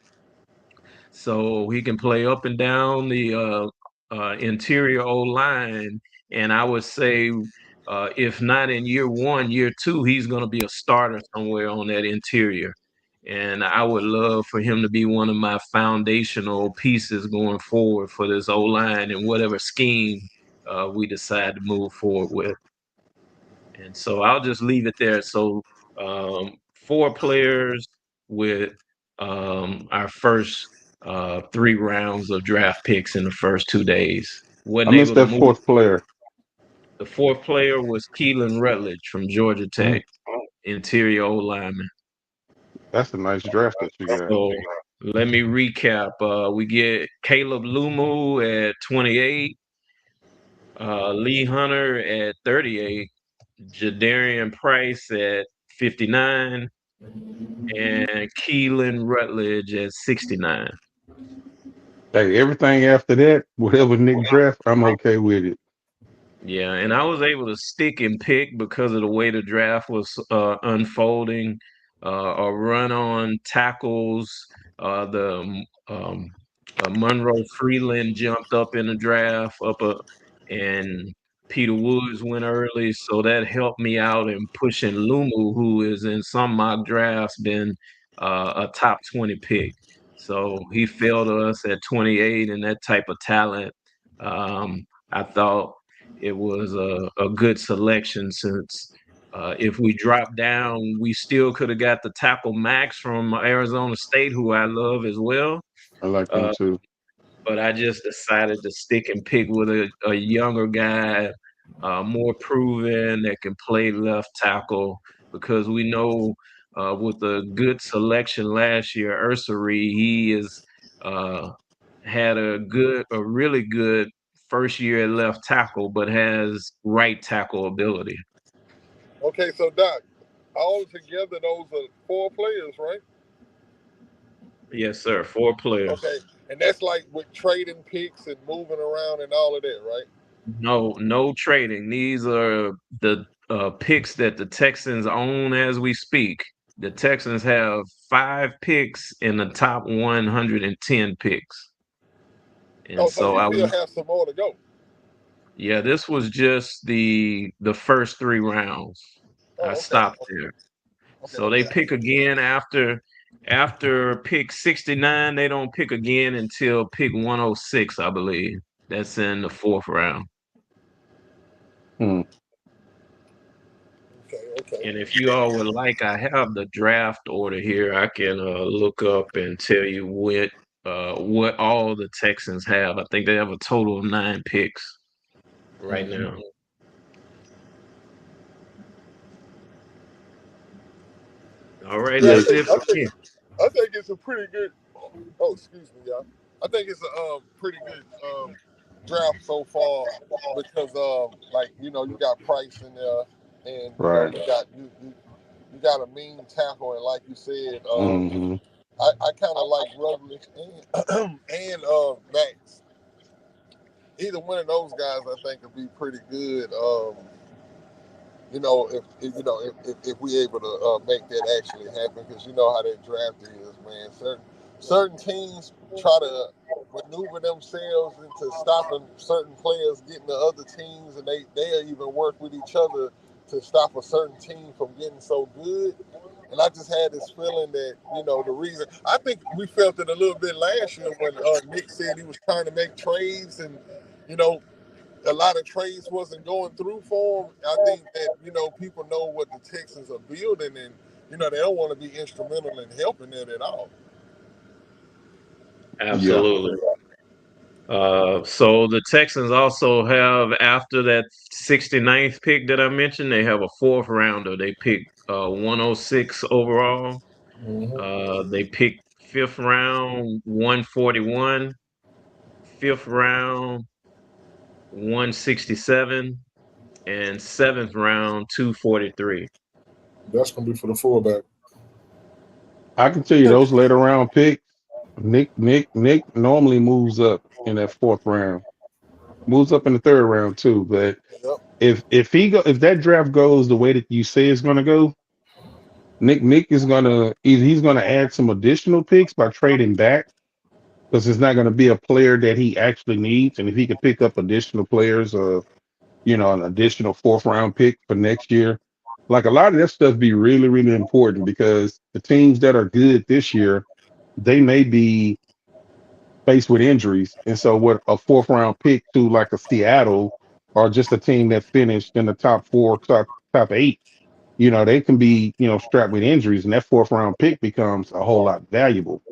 So he can play up and down the interior O line. And I would say, if not in year one, year two, he's going to be a starter somewhere on that interior. And I would love for him to be one of my foundational pieces going forward for this O line and whatever scheme we decide to move forward with. And so I'll just leave it there. So 4 players with our first 3 rounds of draft picks in the first 2 days. I Wasn't missed able to that move. fourth player. The 4th player was Keelan Rutledge from Georgia Mm, Tech, interior O lineman. that's a nice draft that you got. So let me recap. We get Caleb Lumu at 28, Lee Hunter at 38, Jadarian Price at 59, and Keelan Rutledge at 69. Hey, everything after that, whatever Nick draft, I'm okay with it. Yeah, and I was able to stick and pick because of the way the draft was unfolding. A run on tackles. The Monroe Freeland jumped up in the draft, and Peter Woods went early, so that helped me out in pushing Lumu, who is in some mock drafts been a top 20 pick. So he fell to us at 28, and that type of talent. I thought it was a good selection since if we dropped down, we still could have got the tackle Max from Arizona State, who I love as well. I like him Uh, too. but I just decided to stick and pick with a younger guy, more proven that can play left tackle because we know with a good selection last year. Ursary, he is had a really good first year at left tackle, but has right tackle ability. Okay, so Doc, all together those are 4 players, right? Yes, sir. 4 players. Okay, and that's like with trading picks and moving around and all of that, right? No trading. These are the picks that the Texans own as we speak. The Texans have 5 picks in the top 110 picks. And Oh, so so you still have some more to go. yeah, this was just the first 3 rounds. I Oh, okay, stopped there. okay, So they okay. pick again after pick 69. They don't pick again until pick 106, I believe. That's in the 4th round. Hmm. Okay, okay. And if you all would like, I have the draft order here. I can look up and tell you what all the Texans have. I think they have a total of 9 picks right Mhm. now. All right, Yeah, Yeah. that's it for me. I think it's a pretty good. Oh, excuse me, y'all. I think it's a pretty good draft so far because like you got Price in there, and Right. you got a mean tackle, and like you said, Hmm. I kind of like Rutledge and Max. Either one of those guys, I think, would be pretty good. If we able to make that actually happen, because you know how that draft is, man. Certain teams try to maneuver themselves into stopping certain players getting to other teams, and they'll even work with each other to stop a certain team from getting so good. And I just had this feeling that the reason I think we felt it a little bit last year when Nick said he was trying to make trades, and you know a lot of trades wasn't going through for him. I think that people know what the Texans are building, and they don't want to be instrumental in helping it at all. Yeah. Absolutely. So the Texans also have, after that 69th pick that I mentioned, they have a 4th rounder. They pick 106 overall. Mhm. They pick 5th round 141, 5th round 167, and 7th round 243. That's gonna be for the fullback. I can tell you those later round picks. Nick normally moves up in that 4th round. Moves up in the 3rd round too. But Yep. if that draft goes the way that you say it's gonna go, Nick is gonna either he's gonna add some additional picks by trading back because it's not gonna be a player that he actually needs, and if he could pick up additional players, an additional 4th round pick for next year, like a lot of that stuff be really really important because the teams that are good this year, they may be faced with injuries, and so what a 4th round pick to like a Seattle or just a team that finished in the top 4, top 8, they can be, strapped with injuries, and that 4th round pick becomes a whole lot valuable.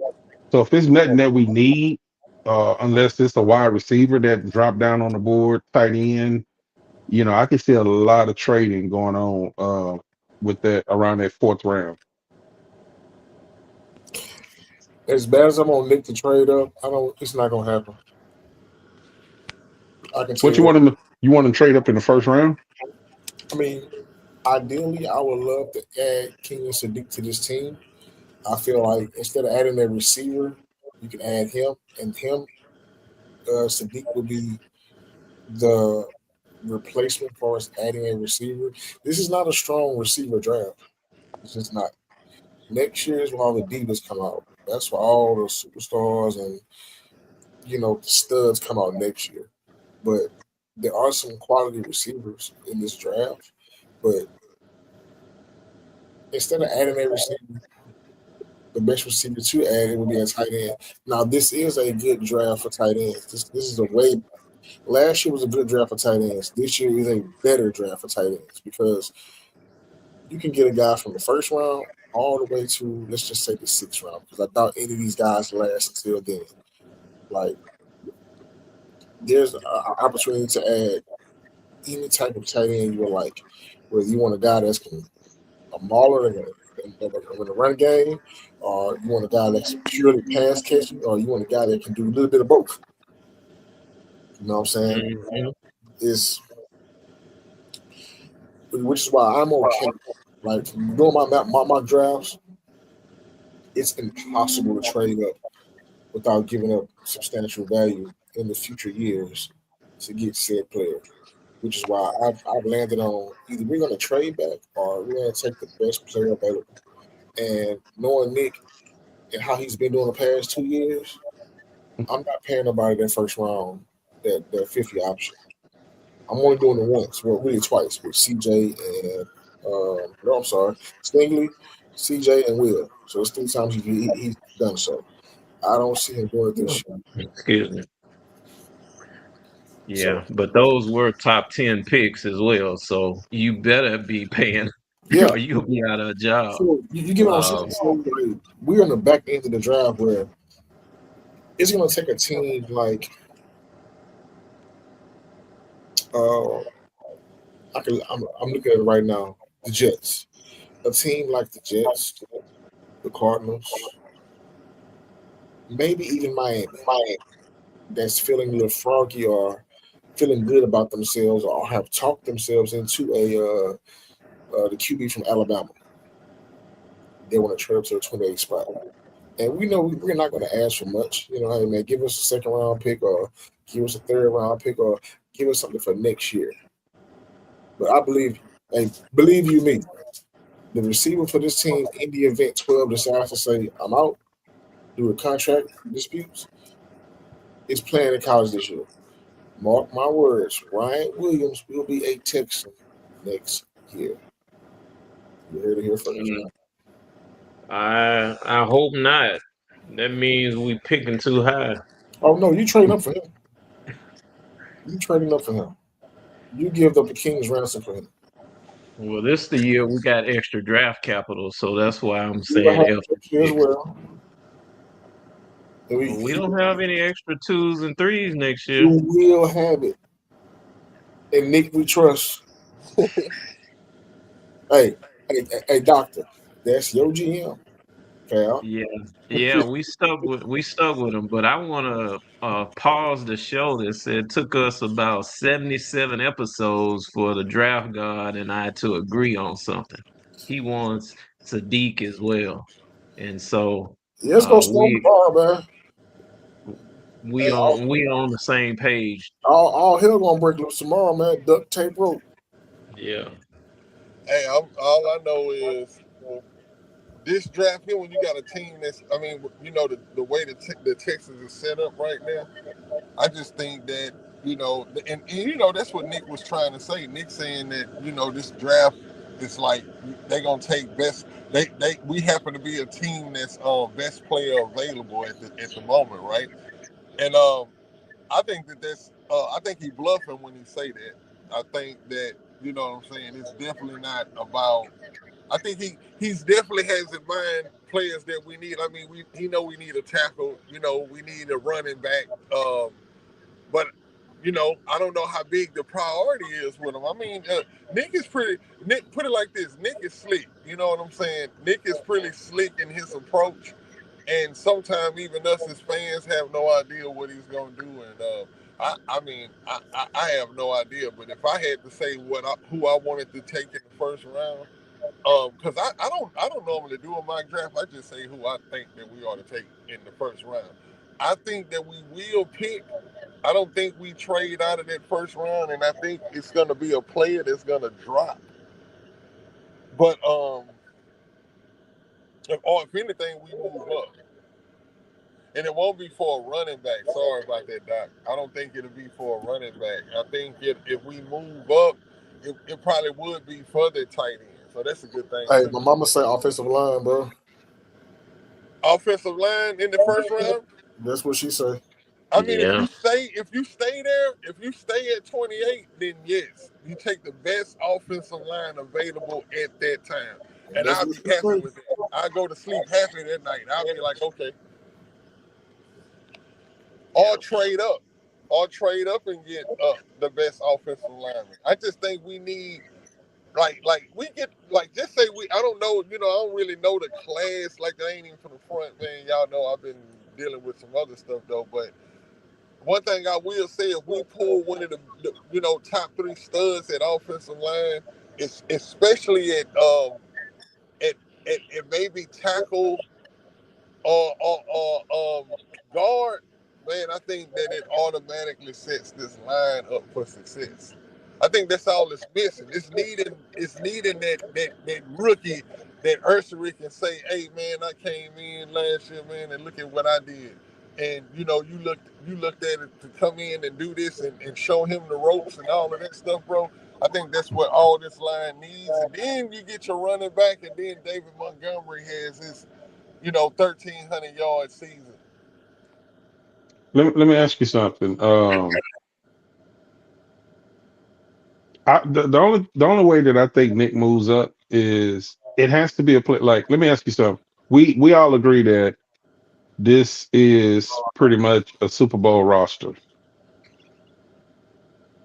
So if it's nothing that we need, unless it's a wide receiver that dropped down on the board, tight end, I can see a lot of trading going on with that around that 4th round. As bad as I'm gonna Nick to trade up, I don't. It's not gonna happen. I can tell What you you that. want him to you want him to trade up in the 1st round? I mean, ideally, I would love to add Kenyon Sadiq to this team. I feel like instead of adding a receiver, you can add him, and Sadiq would be the replacement for us adding a receiver. This is not a strong receiver draft. It's just not. Next year is when all the divas come out. That's where all the superstars and the studs come out next year. But there are some quality receivers in this draft. But instead of adding a receiver, the best receiver to add it would be a tight end. Now this is a good draft for tight ends. This is a way. Last year was a good draft for tight ends. This year is a better draft for tight ends because you can get a guy from the 1st round all the way to, let's just say, the 6th round. Because I doubt any of these guys last until then. Like there's an opportunity to add any type of tight end you would like. Whether you want a guy that's a mauler, that in the run game, or you want a guy that's purely pass catching, or you want a guy that can do a little bit of both. You know what I'm saying? Mm-hmm. Is which is why I'm okay. Like doing my drafts, it's impossible to trade up without giving up substantial value in the future years to get said player. Which is why I've landed on either we're going to trade back or we're going to take the best player available. And knowing Nick and how he's been doing the past 2 years, I'm not paying nobody that first round, that 50 option. I'm only doing it once, well, really twice with CJ and no, I'm sorry, Stingley, CJ, and Will. So it's 3 times he's done so. I don't see him doing it this year. Excuse me. So Yeah, but those were top 10 picks as well. So you better be paying yeah, or you'll be out of a job. so you get what I'm saying. Um, So like, we're in the back end of the draft where it's going to take a team like uh, I'm looking at it right now. The Jets, a team like the Jets, the Cardinals, maybe even Miami, that's feeling a little froggy or feeling good about themselves or have talked themselves into the QB from Alabama. They want to trade up to the 28th spot. And we know we're not going to ask for much. You know, hey, man, give us a second round pick or give us a third round pick or give us something for next year. But I believe, and believe you me, the receiver for this team in the event 12 decides to say, I'm out, do a contract disputes, is playing in college this year. Mark my words, Ryan Williams will be a Texan next year. You heard it here first. mm, I hope not. That means we picking too high. Oh no, you trading up for him. You trading up for him. You give up the king's ransom for him. Well, this the year we got extra draft capital, so that's why I'm You will saying have F next year as picks. well. And Well, we don't have any extra twos and threes next year. you will have it. And Nick, we trust. Hey, hey, doctor, that's your GM, pal. Yeah, yeah, we stuck with them, but I want to pause the show. That said it took us about 77 episodes for the draft god and I to agree on something. He wants Sadiq as well, and so Yeah, it's gonna storm we tomorrow, man. we Hey, on we on the same page. All hell gonna break loose tomorrow, man. Duct tape rope. Yeah, all I know is this draft here, when you got a team that's, I mean, you know, the way the Texans is set up right now, I just think that, you know, and you know, that's what Nick was trying to say. Nick saying that, you know, this draft is like they're gonna take best. We happen to be a team that's best player available at the moment, right? And I think that's I think he bluffing when he say that. I think that, you know what I'm saying, it's definitely not about. I think he's definitely has in mind players that we need. I mean, we know we need a tackle. You know, we need a running back. But you know, I don't know how big the priority is with him. I mean, Nick is pretty. Nick, put it like this: Nick is slick. You know what I'm saying? Nick is pretty slick in his approach, and sometimes even us as fans have no idea what he's gonna do. And I mean, I have no idea. But if I had to say who I wanted to take in the first round. Because I don't normally do a mock draft. I just say who I think that we ought to take in the first round. I think that we will pick. I don't think we trade out of that first round, and I think it's going to be a player that's going to drop. But or if anything, we move up, and it won't be for a running back. Sorry about that, Doc. I don't think it'll be for a running back. I think if we move up, it probably would be for the tight end. So that's a good thing Hey, too. my mama say offensive line, bro. Offensive line in the first round. That's what she say. I mean, yeah. if you stay there, if you stay at 28, then yes, you take the best offensive line available at that time, and That's I'll what be she happy say. with that. I go to sleep happy that night. I'll be like, okay, or trade up and get the best offensive lineman. I just think we need. like we get like just say we I don't know, I don't really know the class, like I ain't even from the front, man. Y'all know I've been dealing with some other stuff though, but one thing I will say, if we pull one of the top three studs at offensive line, it's especially at, at maybe tackle or guard, man, I think that it automatically sets this line up for success. I think that's all it's missing. It's needing that rookie that Ursary can say, "Hey, man, I came in last year, man, and look at what I did." And you looked at it to come in and do this and show him the ropes and all of that stuff, bro. I think that's what all this line needs. And then you get your running back, and then David Montgomery has his 1,300 yard season. Let me ask you something. The only way that I think Nick moves up is it has to be a play. Like, let me ask you something. We all agree that this is pretty much a Super Bowl roster.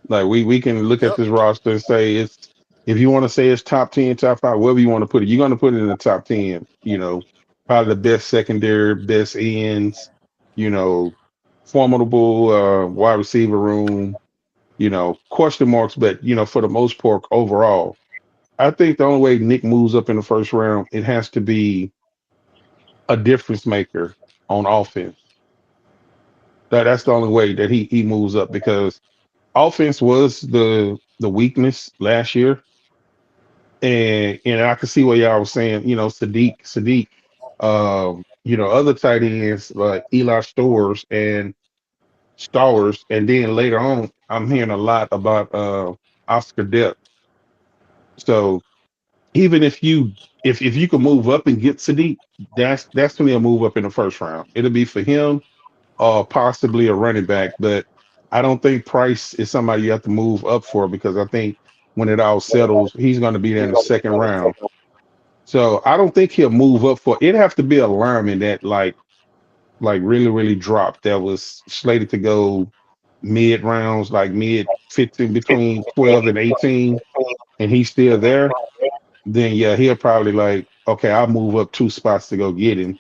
Like, we can look at Yep. this roster and say it's, if you want to say it's top 10, top five, wherever you want to put it, you're going to put it in the top 10. Probably the best secondary, best ends. You know, formidable wide receiver room. Question marks, but for the most part, overall, I think the only way Nick moves up in the first round, it has to be a difference maker on offense. That's the only way that he moves up, because offense was the weakness last year, and I can see what y'all was saying. Sadiq, other tight ends like Eli Stowers, and then later on, I'm hearing a lot about Oscar Depth. So even if you can move up and get Sadiq, that's to me a move up in the first round. It'll be for him or possibly a running back, but I don't think Price is somebody you have to move up for, because I think when it all settles, he's going to be there in the second round. So I don't think he'll move up for. It'd have to be a lineman that like really really dropped, that was slated to go mid rounds, like mid 15, between 12 and 18, and he's still there. Then yeah, he'll probably like, okay, I'll move up two spots to go get him.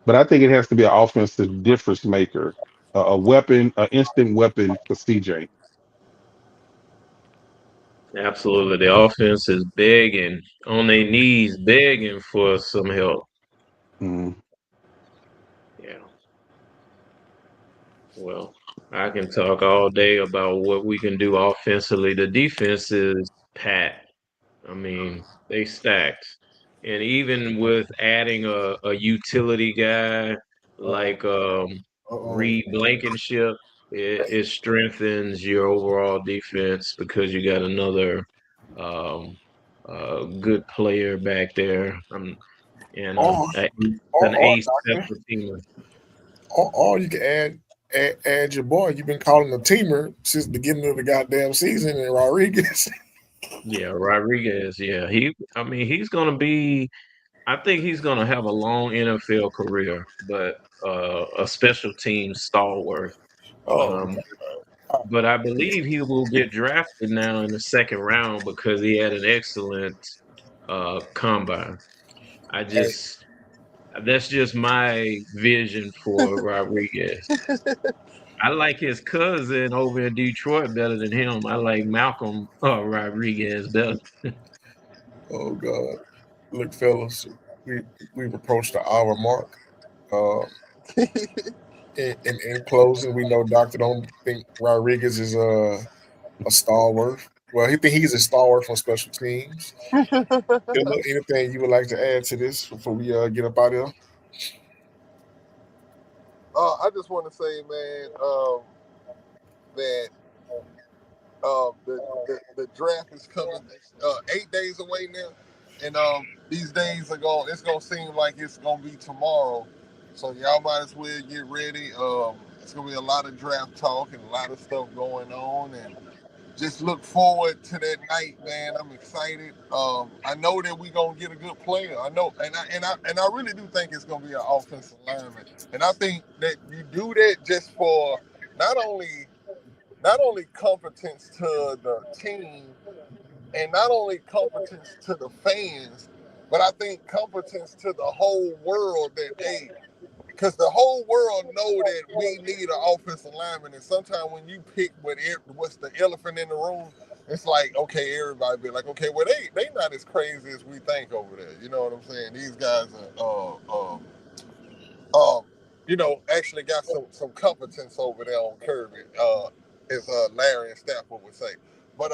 But I think it has to be an offensive difference maker, a weapon, an instant weapon for CJ. Absolutely. The offense is begging on their knees, begging for some help. Mm. Yeah. Well, I can talk all day about what we can do offensively. The defense is pat. I mean, they stacked. And even with adding a utility guy Uh, like uh-oh. Reed Blankenship, it strengthens your overall defense because you got another um, good player back there, and Or, an or, ace doctor, special teamer. or you can add your boy. You've been calling the teamer since the beginning of the goddamn season, and Rodriguez. Yeah, Rodriguez. Yeah, I mean, he's gonna be. I think he's gonna have a long NFL career, but a special team stalwart. Oh, Um, but I believe he will get drafted now in the second round because he had an excellent combine. I hey, just That's just my vision for Rodriguez. I like his cousin over in Detroit better than him. I like Malcolm Rodriguez better. oh God, look, fellas, we we've approached the hour mark. Uh, in closing, we know Doctor don't think Rodriguez is a stalwart. Well, he think he's a stalwart from special teams. Anything you would like to add to this before we get up out of here? I just want to say, man, that the draft is coming 8 days away now, and these days are going. It's gonna seem like it's gonna be tomorrow, so y'all might as well get ready. It's gonna be a lot of draft talk and a lot of stuff going on, and just look forward to that night, man. I'm excited. I know that we're gonna get a good player. I know, and I really do think it's gonna be an offensive lineman. And I think that you do that just for not only not only competence to the team, and not only competence to the fans, but I think competence to the whole world that, hey, because the whole world know that we need an offensive lineman, and sometimes when you pick what's the elephant in the room, it's like, okay, everybody be like, okay, well they not as crazy as we think over there. You know what I'm saying? These guys are actually got some competence over there on Kirby, as Larry and Stafford would say. But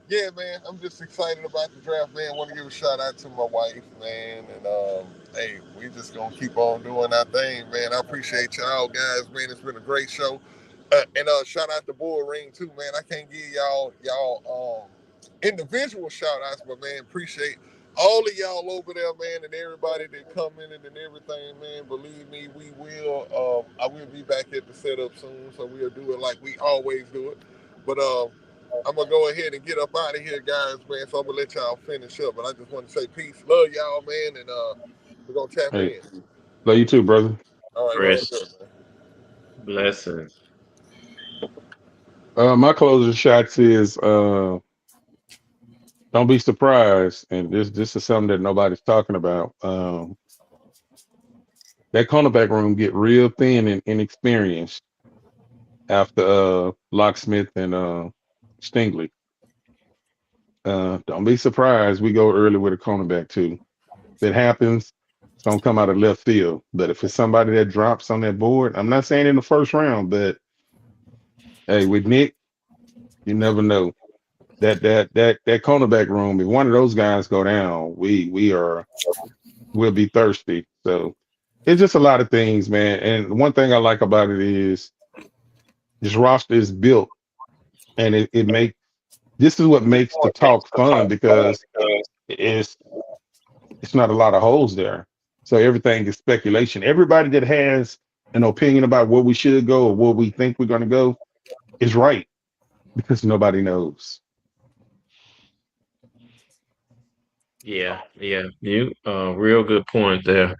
yeah, man, I'm just excited about the draft, man. Want to give a shout out to my wife, man, and hey, we just gonna keep on doing our thing, man. I appreciate y'all guys, man. It's been a great show, and shout out to Bull Ring too, man. I can't give y'all individual shout outs, but man, appreciate all of y'all over there, man, and everybody that commented and everything, man. Believe me, we will. I will be back at the setup soon, so we'll do it like we always do it. But I'm gonna go ahead and get up out of here, guys, man. So I'm gonna let y'all finish up. But I just want to say peace, love y'all, man, and we're gonna tap Hey, in. love you too, brother. All right, man. Rest. Good, man. Blessings. My closing shots is don't be surprised, and this is something that nobody's talking about. That cornerback room get real thin and inexperienced after Locksmith and Stingley. Don't be surprised we go early with a cornerback too. If it happens, it's gonna come out of left field. But if it's somebody that drops on that board, I'm not saying in the first round, but hey, with Nick, you never know. That cornerback room, if one of those guys go down, we'll be thirsty. So it's just a lot of things, man. And one thing I like about it is this roster is built, and it makes this is what makes the talk fun because it's it's not a lot of holes there. So everything is speculation. Everybody that has an opinion about where we should go or where we think we're going to go is right because nobody knows. Yeah, yeah. You real good point there.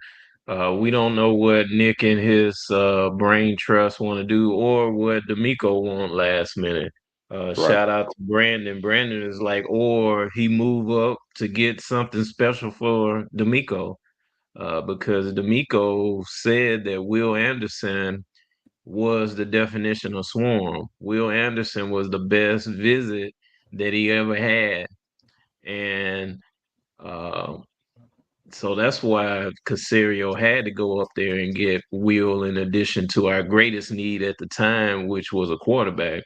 We don't know what Nick and his brain trust want to do or what D'Amico want last minute. Right, Shout out to Brandon. Brandon is like, or he move up to get something special for D'Amico. Because D'Amico said that Will Anderson was the definition of swarm. Will Anderson was the best visit that he ever had. And uh, so that's why Casario had to go up there and get Will in addition to our greatest need at the time, which was a quarterback.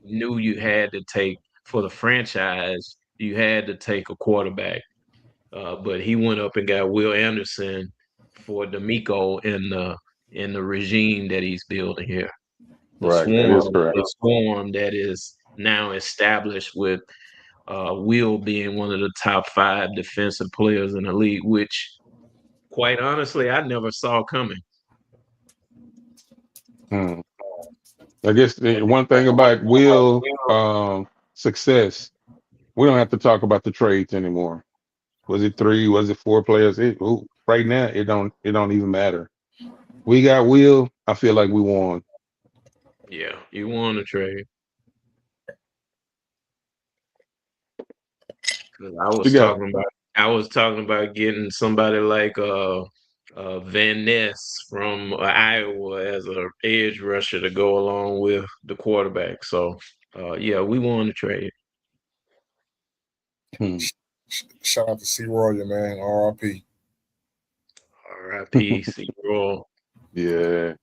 Knew you had to take for the franchise, you had to take a quarterback. But he went up and got Will Anderson for D'Amico in the regime that he's building here. right. That is correct. The swarm that is now established with Will being one of the top 5 defensive players in the league, which quite honestly I never saw coming. Hmm. I guess the one thing about Will success, we don't have to talk about the trades anymore. Was it 3? Was it 4 players? Right now, it don't even matter. We got Will. I feel like we won. Yeah, you want to trade. 'Cause You got I was talking about getting somebody like Van Ness from Iowa as a edge rusher to go along with the quarterback. So yeah, we want to trade. hmm. Shout out to C. Royer, man. R.I.P. R.I.P. Roll. Yeah,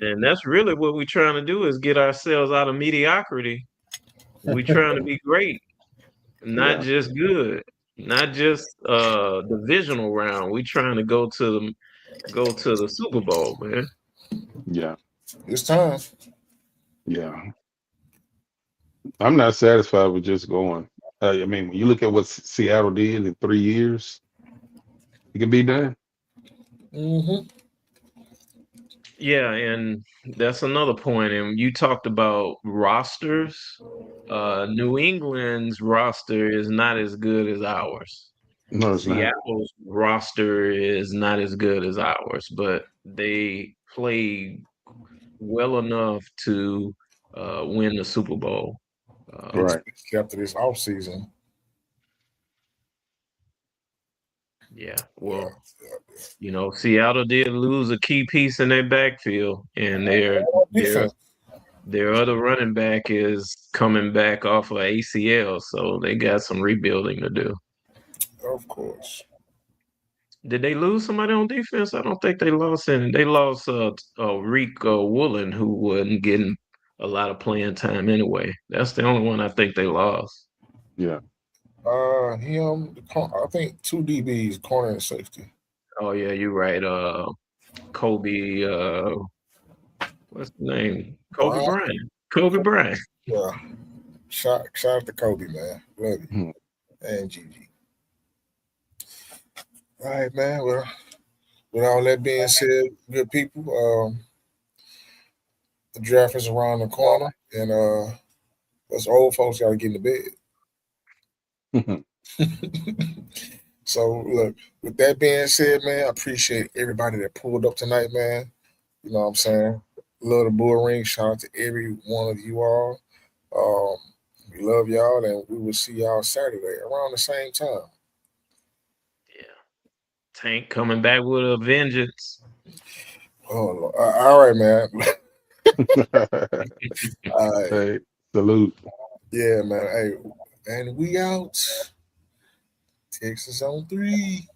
And that's really what we're trying to do is get ourselves out of mediocrity. We're trying to be great, not yeah, just good, not just divisional round. We're trying to go to the Super Bowl, man. yeah, It's time. yeah. I'm not satisfied with just going. I mean, when you look at what Seattle did in 3 years, it can be done. Mm-hmm. Yeah, and that's another point. And you talked about rosters. New England's roster is not as good as ours. No, it's not. Seattle's roster is not as good as ours, but they played well enough to win the Super Bowl. They Um, just Right. kept it this offseason. Yeah. Yeah, Well, yeah. Seattle did lose a key piece in their backfield, and their Defense, their other running back is coming back off of ACL, so they got some rebuilding to do. of course. Did they lose somebody on defense? I don't think they lost any. They lost Reek Woolen, who wasn't getting a lot of playing time anyway. That's the only one I think they lost. Yeah. I think two DBs, corner and safety. Oh yeah, you're right. Kobe, what's the name? Kobe Brian, Bryant. Kobe Bryant. yeah. Shout out to Kobe, man. Love you. Mhm. And Gigi. All right, man. Well, with all that being said, good people, the draft is around the corner, and us old folks got to get in the bed. So, look, with that being said, man, I appreciate everybody that pulled up tonight, man. You know what I'm saying? Love the bull ring. Shout out to every one of you all. Um, we love y'all, and we will see y'all Saturday around the same time. Yeah. Tank coming back with a vengeance. Oh, Lord. All right, man. All right. Hey, salute. Yeah, man. Hey, and we out. Texas on 3.